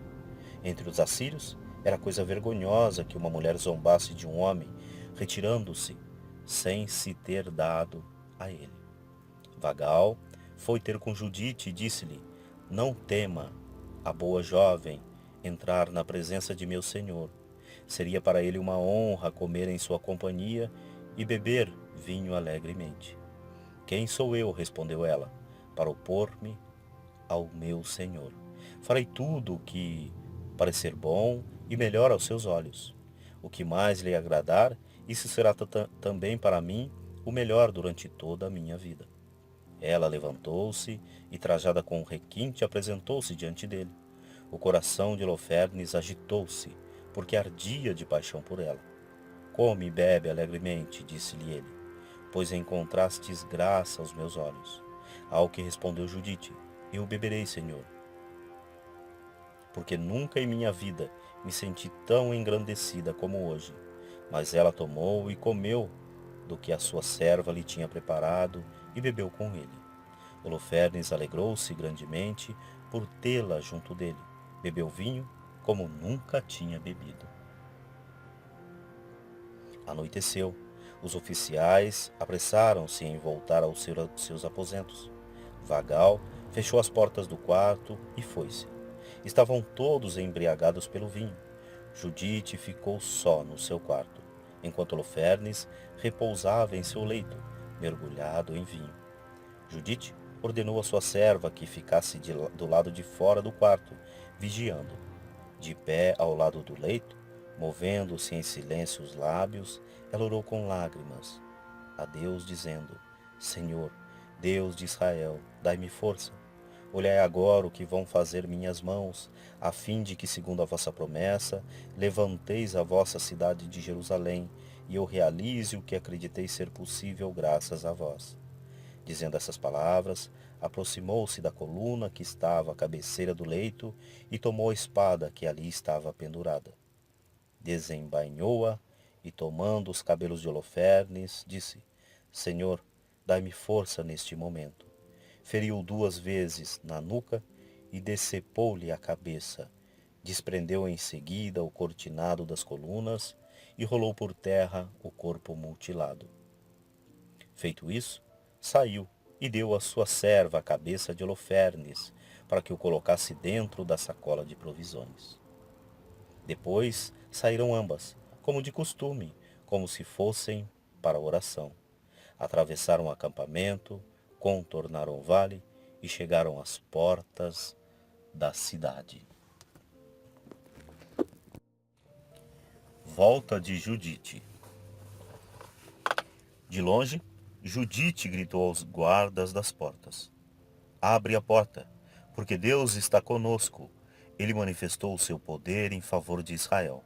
Entre os assírios, era coisa vergonhosa que uma mulher zombasse de um homem, retirando-se, sem se ter dado a ele. Vagal foi ter com Judite e disse-lhe: Não tema, a boa jovem, entrar na presença de meu senhor. Seria para ele uma honra comer em sua companhia e beber vinho alegremente. Quem sou eu, respondeu ela, para opor-me ao meu senhor? Farei tudo o que parecer bom e melhor aos seus olhos. O que mais lhe agradar, isso será também para mim o melhor durante toda a minha vida. Ela levantou-se e, trajada com requinte, apresentou-se diante dele. O coração de Holofernes agitou-se, porque ardia de paixão por ela. Come e bebe alegremente, disse-lhe ele, pois encontrastes graça aos meus olhos. Ao que respondeu Judite: Eu beberei, Senhor, porque nunca em minha vida me senti tão engrandecida como hoje. Mas ela tomou e comeu do que a sua serva lhe tinha preparado e bebeu com ele. Holofernes alegrou-se grandemente por tê-la junto dele. Bebeu vinho como nunca tinha bebido. Anoiteceu. Os oficiais apressaram-se em voltar aos seus aposentos. Vagal fechou as portas do quarto e foi-se. Estavam todos embriagados pelo vinho. Judite ficou só no seu quarto, enquanto Holofernes repousava em seu leito, mergulhado em vinho. Judite ordenou a sua serva que ficasse do lado de fora do quarto, vigiando. De pé ao lado do leito, movendo-se em silêncio os lábios, ela orou com lágrimas a Deus, dizendo: Senhor, Deus de Israel, dai-me força. Olhai agora o que vão fazer minhas mãos, a fim de que, segundo a vossa promessa, levanteis a vossa cidade de Jerusalém, e eu realize o que acreditei ser possível graças a vós. Dizendo essas palavras, aproximou-se da coluna que estava à cabeceira do leito e tomou a espada que ali estava pendurada. Desembainhou-a e, tomando os cabelos de Holofernes, disse: Senhor, dai-me força neste momento. Feriu 2 vezes na nuca e decepou-lhe a cabeça. Desprendeu em seguida o cortinado das colunas e rolou por terra o corpo mutilado. Feito isso, saiu e deu à sua serva a cabeça de Holofernes, para que o colocasse dentro da sacola de provisões. Depois saíram ambas, como de costume, como se fossem para a oração. Atravessaram o acampamento, contornaram o vale e chegaram às portas da cidade. Volta de Judite. De longe, Judite gritou aos guardas das portas: Abre a porta, porque Deus está conosco. Ele manifestou o seu poder em favor de Israel.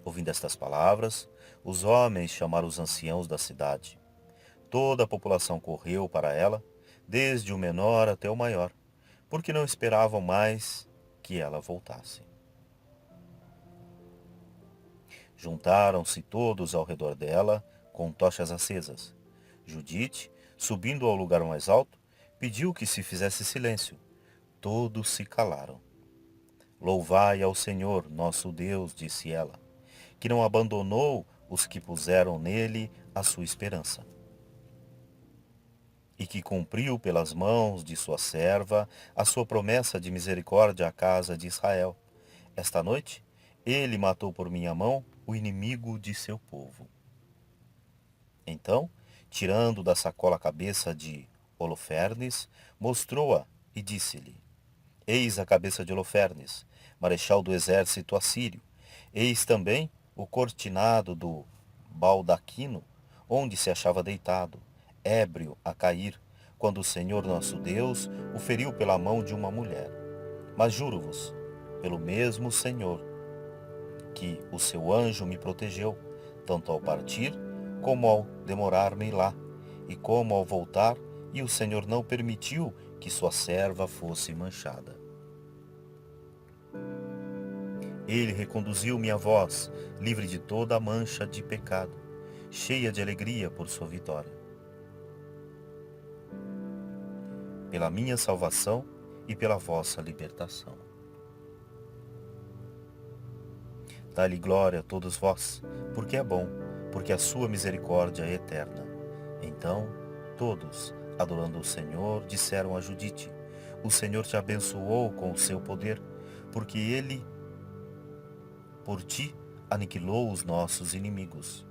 Ouvindo estas palavras, os homens chamaram os anciãos da cidade. Toda a população correu para ela, desde o menor até o maior, porque não esperavam mais que ela voltasse. Juntaram-se todos ao redor dela, com tochas acesas. Judite, subindo ao lugar mais alto, pediu que se fizesse silêncio. Todos se calaram. Louvai ao Senhor, nosso Deus, disse ela, que não abandonou os que puseram nele a sua esperança, e que cumpriu pelas mãos de sua serva a sua promessa de misericórdia à casa de Israel. Esta noite, ele matou por minha mão o inimigo de seu povo. Então, tirando da sacola a cabeça de Holofernes, mostrou-a e disse-lhe: Eis a cabeça de Holofernes, marechal do exército assírio. Eis também o cortinado do baldaquino, onde se achava deitado, ébrio a cair, quando o Senhor nosso Deus o feriu pela mão de uma mulher. Mas juro-vos, pelo mesmo Senhor, que o seu anjo me protegeu, tanto ao partir como ao demorar-me lá, e como ao voltar, e o Senhor não permitiu que sua serva fosse manchada. Ele reconduziu minha voz, livre de toda a mancha de pecado, cheia de alegria por sua vitória. Pela minha salvação e pela vossa libertação. Dá-lhe glória a todos vós, porque é bom, porque a sua misericórdia é eterna. Então, todos, adorando o Senhor, disseram a Judite: O Senhor te abençoou com o seu poder, porque ele, por ti, aniquilou os nossos inimigos.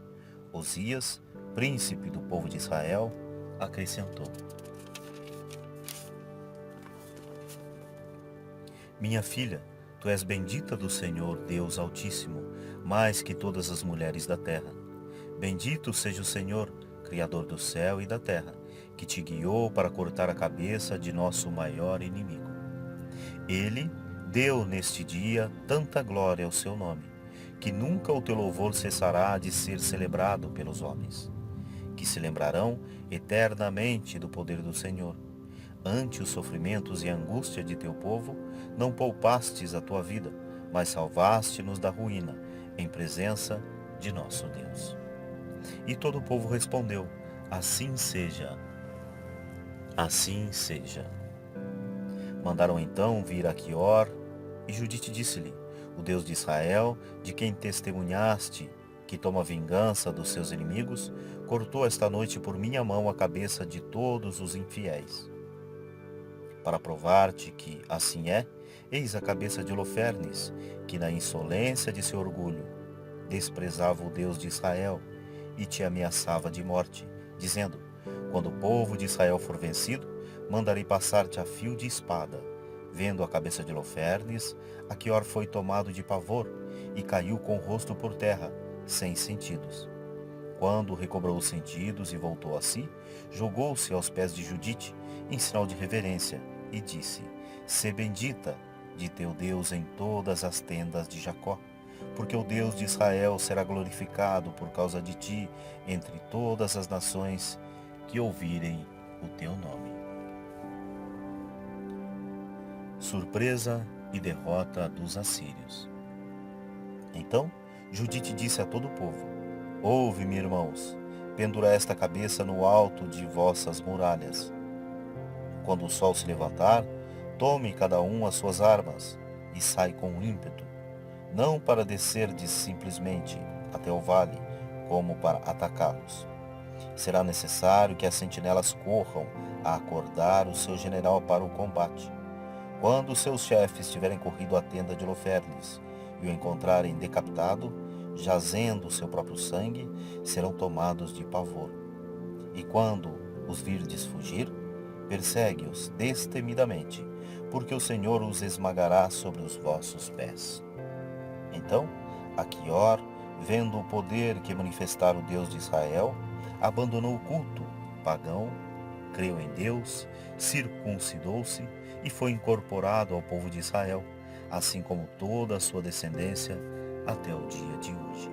Osias, príncipe do povo de Israel, acrescentou: Minha filha, tu és bendita do Senhor, Deus Altíssimo, mais que todas as mulheres da terra. Bendito seja o Senhor, Criador do céu e da terra, que te guiou para cortar a cabeça de nosso maior inimigo. Ele deu neste dia tanta glória ao seu nome, que nunca o teu louvor cessará de ser celebrado pelos homens, que se lembrarão eternamente do poder do Senhor. Ante os sofrimentos e a angústia de teu povo, não poupastes a tua vida, mas salvaste-nos da ruína, em presença de nosso Deus. E todo o povo respondeu: Assim seja. Assim seja. Mandaram então vir Aquior, e Judite disse-lhe: O Deus de Israel, de quem testemunhaste, que toma vingança dos seus inimigos, cortou esta noite por minha mão a cabeça de todos os infiéis. Para provar-te que assim é, eis a cabeça de Holofernes, que na insolência de seu orgulho desprezava o Deus de Israel e te ameaçava de morte, dizendo: Quando o povo de Israel for vencido, mandarei passar-te a fio de espada. Vendo a cabeça de Holofernes, Aquior foi tomado de pavor e caiu com o rosto por terra, sem sentidos. Quando recobrou os sentidos e voltou a si, jogou-se aos pés de Judite, em sinal de reverência, e disse: Sê bendita de teu Deus em todas as tendas de Jacó, porque o Deus de Israel será glorificado por causa de ti entre todas as nações que ouvirem o teu nome. Surpresa e derrota dos assírios. Então Judite disse a todo o povo: Ouve-me, irmãos, pendura esta cabeça no alto de vossas muralhas. Quando o sol se levantar, tome cada um as suas armas e sai com ímpeto, não para descerdes simplesmente até o vale, como para atacá-los. Será necessário que as sentinelas corram a acordar o seu general para o combate. Quando os seus chefes tiverem corrido à tenda de Holofernes e o encontrarem decapitado, jazendo o seu próprio sangue, serão tomados de pavor. E quando os virdes fugir, persegue-os destemidamente, porque o Senhor os esmagará sobre os vossos pés. Então, Aquior, vendo o poder que manifestara o Deus de Israel, abandonou o culto pagão, creu em Deus, circuncidou-se e foi incorporado ao povo de Israel, assim como toda a sua descendência até o dia de hoje.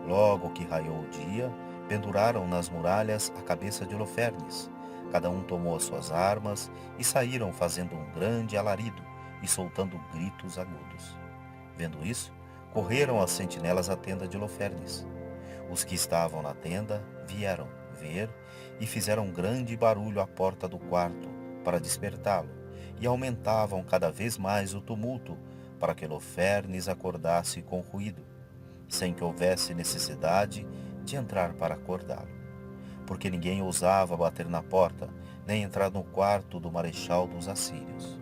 Logo que raiou o dia, penduraram nas muralhas a cabeça de Holofernes. Cada um tomou as suas armas e saíram fazendo um grande alarido e soltando gritos agudos. Vendo isso, correram as sentinelas à tenda de Holofernes. Os que estavam na tenda vieram ver e fizeram um grande barulho à porta do quarto para despertá-lo, e aumentavam cada vez mais o tumulto para que Holofernes acordasse com ruído, sem que houvesse necessidade de entrar para acordá-lo, porque ninguém ousava bater na porta, nem entrar no quarto do marechal dos assírios.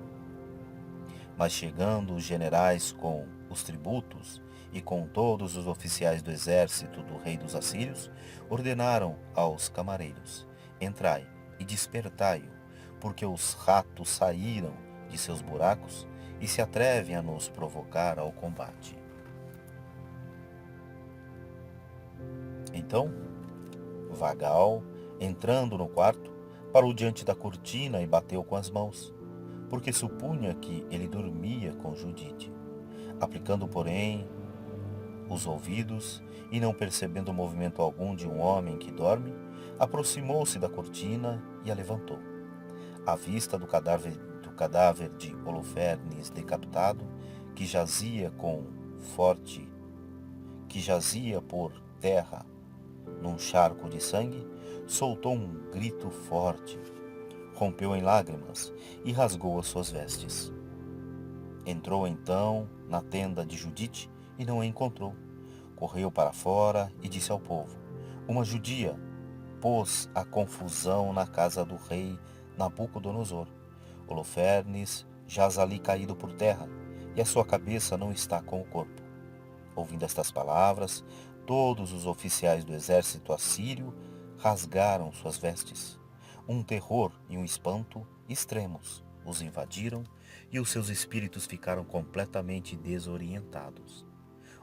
Mas chegando os generais com os tributos e com todos os oficiais do exército do rei dos assírios, ordenaram aos camareiros: entrai e despertai-o, porque os ratos saíram de seus buracos e se atrevem a nos provocar ao combate. Então, Vagal, entrando no quarto, parou diante da cortina e bateu com as mãos, porque supunha que ele dormia com Judite. Aplicando, porém, os ouvidos e não percebendo movimento algum de um homem que dorme, aproximou-se da cortina e a levantou. À vista do cadáver de Holofernes decapitado, que jazia por terra num charco de sangue, soltou um grito forte, rompeu em lágrimas e rasgou as suas vestes. Entrou então na tenda de Judite e não a encontrou. Correu para fora e disse ao povo: uma judia pôs a confusão na casa do rei Nabucodonosor. Holofernes jaz ali caído por terra, e a sua cabeça não está com o corpo. Ouvindo estas palavras, todos os oficiais do exército assírio rasgaram suas vestes. Um terror e um espanto extremos os invadiram e os seus espíritos ficaram completamente desorientados.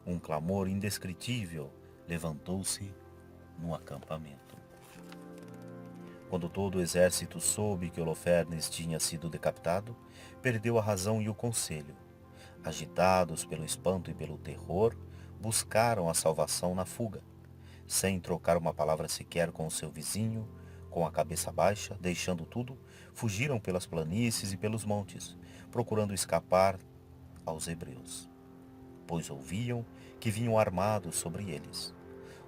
Um clamor indescritível levantou-se no acampamento. Quando todo o exército soube que Holofernes tinha sido decapitado, perdeu a razão e o conselho. Agitados pelo espanto e pelo terror, buscaram a salvação na fuga. Sem trocar uma palavra sequer com o seu vizinho, com a cabeça baixa, deixando tudo, fugiram pelas planícies e pelos montes, procurando escapar aos hebreus, pois ouviam que vinham armados sobre eles.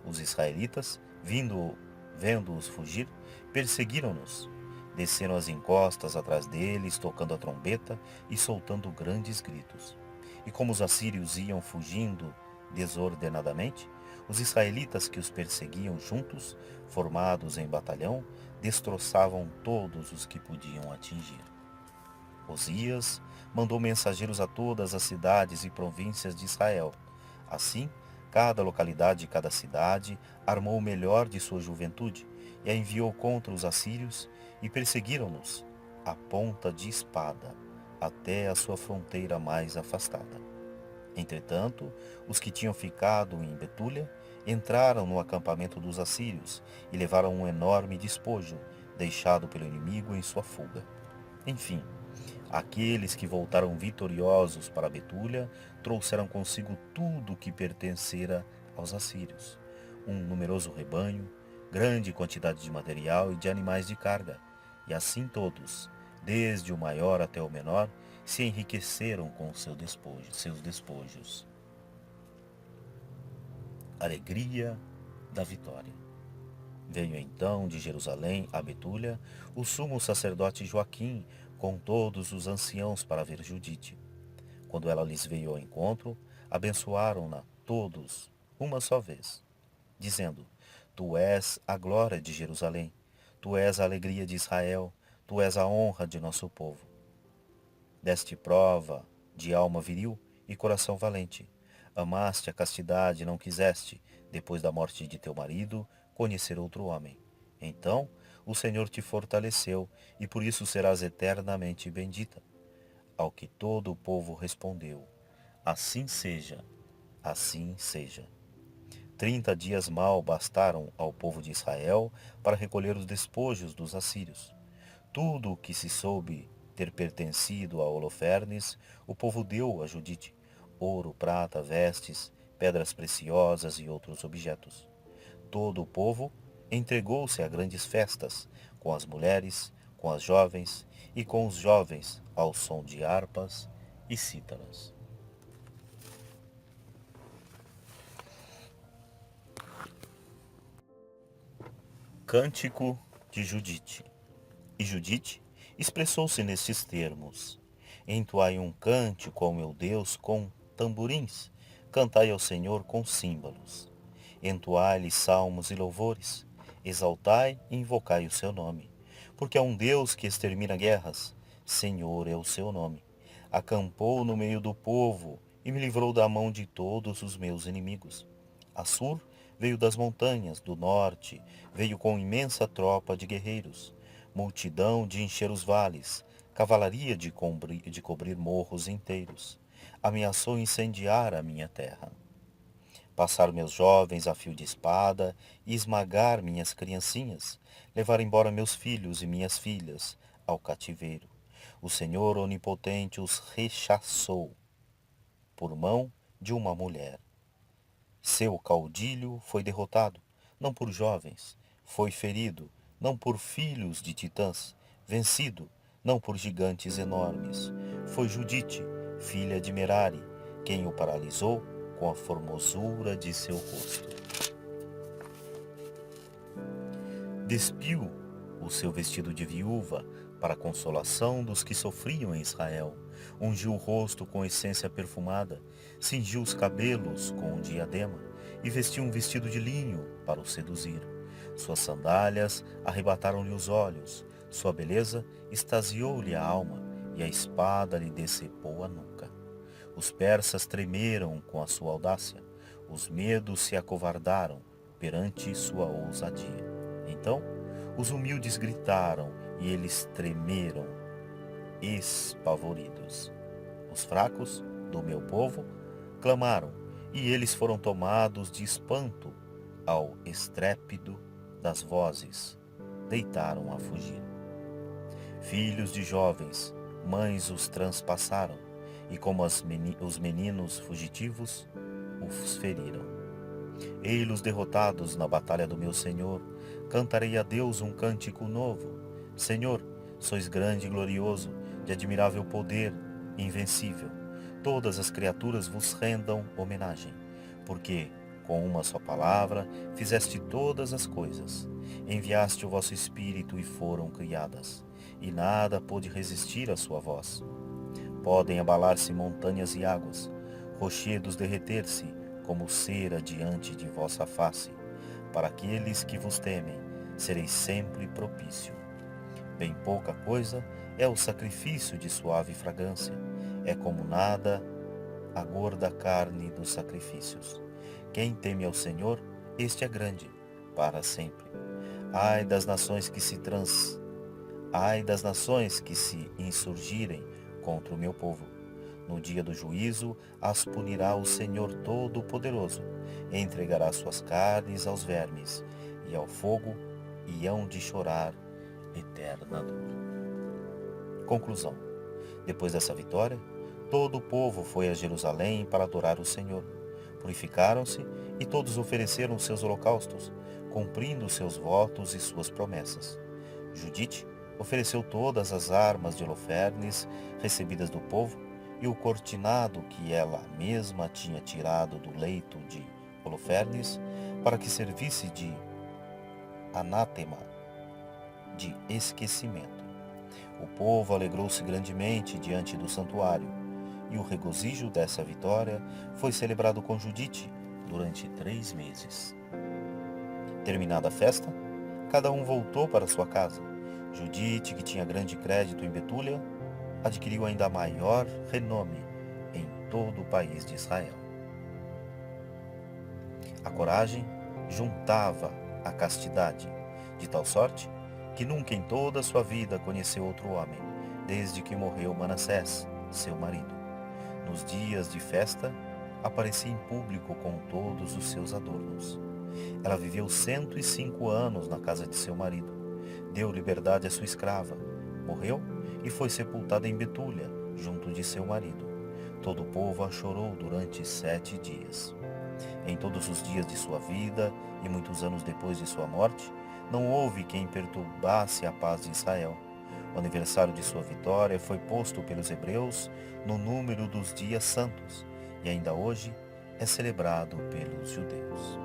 Os israelitas, vendo-os fugir, perseguiram-nos. Desceram as encostas atrás deles, tocando a trombeta e soltando grandes gritos. E como os assírios iam fugindo desordenadamente, os israelitas que os perseguiam juntos, formados em batalhão, destroçavam todos os que podiam atingir. Osias mandou mensageiros a todas as cidades e províncias de Israel. Assim, cada localidade e cada cidade armou o melhor de sua juventude e a enviou contra os assírios, e perseguiram-nos à ponta de espada até a sua fronteira mais afastada. Entretanto, os que tinham ficado em Betúlia entraram no acampamento dos assírios e levaram um enorme despojo, deixado pelo inimigo em sua fuga. Enfim, aqueles que voltaram vitoriosos para Betúlia trouxeram consigo tudo o que pertencera aos assírios: um numeroso rebanho, grande quantidade de material e de animais de carga. E assim todos, desde o maior até o menor, se enriqueceram com seus despojos. Alegria da vitória. Veio então de Jerusalém a Betúlia o sumo sacerdote Joaquim com todos os anciãos para ver Judite. Quando ela lhes veio ao encontro, abençoaram-na todos uma só vez, dizendo: Tu és a glória de Jerusalém, tu és a alegria de Israel, tu és a honra de nosso povo. Deste prova de alma viril e coração valente. Amaste a castidade e não quiseste, depois da morte de teu marido, conhecer outro homem. Então o Senhor te fortaleceu, e por isso serás eternamente bendita. Ao que todo o povo respondeu: assim seja, assim seja. 30 dias mal bastaram ao povo de Israel para recolher os despojos dos assírios. Tudo o que se soube ter pertencido a Holofernes, o povo deu a Judite: ouro, prata, vestes, pedras preciosas e outros objetos. Todo o povo entregou-se a grandes festas, com as mulheres, com as jovens e com os jovens, ao som de harpas e cítaras. Cântico de Judite. E Judite expressou-se nestes termos: entoai um cântico ao meu Deus com tamborins, cantai ao Senhor com símbolos. Entoai-lhe salmos e louvores, exaltai e invocai o seu nome. Porque há um Deus que extermina guerras, Senhor é o seu nome. Acampou no meio do povo e me livrou da mão de todos os meus inimigos. Assur veio das montanhas do norte, veio com imensa tropa de guerreiros, multidão de encher os vales, cavalaria de cobrir morros inteiros. Ameaçou incendiar a minha terra, passar meus jovens a fio de espada e esmagar minhas criancinhas, levar embora meus filhos e minhas filhas ao cativeiro. O Senhor onipotente os rechaçou por mão de uma mulher. Seu caudilho foi derrotado, não por jovens, foi ferido, não por filhos de titãs, vencido, não por gigantes enormes. Foi Judite, filha de Merari, quem o paralisou com a formosura de seu rosto. Despiu o seu vestido de viúva para a consolação dos que sofriam em Israel. Ungiu o rosto com essência perfumada, cingiu os cabelos com um diadema e vestiu um vestido de linho para o seduzir. Suas sandálias arrebataram-lhe os olhos, sua beleza extasiou-lhe a alma e a espada lhe decepou a nuca. Os persas tremeram com a sua audácia, os medos se acovardaram perante sua ousadia. Então, os humildes gritaram e eles tremeram, espavoridos. Os fracos do meu povo clamaram e eles foram tomados de espanto ao estrépito das vozes. Deitaram a fugir. Filhos de jovens, mães os transpassaram e como os meninos fugitivos os feriram. Ei-los derrotados na batalha do meu Senhor, cantarei a Deus um cântico novo. Senhor, sois grande e glorioso, de admirável poder, invencível. Todas as criaturas vos rendam homenagem, porque, com uma só palavra, fizeste todas as coisas. Enviaste o vosso Espírito e foram criadas, e nada pôde resistir à sua voz. Podem abalar-se montanhas e águas, rochedos derreter-se, como cera diante de vossa face. Para aqueles que vos temem, sereis sempre propício. Bem pouca coisa é o sacrifício de suave fragrância, é como nada a gorda carne dos sacrifícios. Quem teme ao Senhor, este é grande, para sempre. Ai das nações que se insurgirem contra o meu povo. No dia do juízo, as punirá o Senhor Todo-Poderoso, e entregará suas carnes aos vermes, e ao fogo, e hão de chorar eterna dor. Conclusão. Depois dessa vitória, todo o povo foi a Jerusalém para adorar o Senhor. Purificaram-se e todos ofereceram seus holocaustos, cumprindo seus votos e suas promessas. Judite ofereceu todas as armas de Holofernes recebidas do povo e o cortinado que ela mesma tinha tirado do leito de Holofernes para que servisse de anátema, de esquecimento. O povo alegrou-se grandemente diante do santuário, e o regozijo dessa vitória foi celebrado com Judite durante 3 meses. Terminada a festa, cada um voltou para sua casa. Judite, que tinha grande crédito em Betúlia, adquiriu ainda maior renome em todo o país de Israel. A coragem juntava a castidade, de tal sorte que nunca em toda a sua vida conheceu outro homem, desde que morreu Manassés, seu marido. Nos dias de festa, aparecia em público com todos os seus adornos. Ela viveu 105 anos na casa de seu marido. Deu liberdade à sua escrava. Morreu e foi sepultada em Betúlia, junto de seu marido. Todo o povo a chorou durante 7 dias. Em todos os dias de sua vida e muitos anos depois de sua morte, não houve quem perturbasse a paz de Israel. O aniversário de sua vitória foi posto pelos hebreus no número dos dias santos e ainda hoje é celebrado pelos judeus.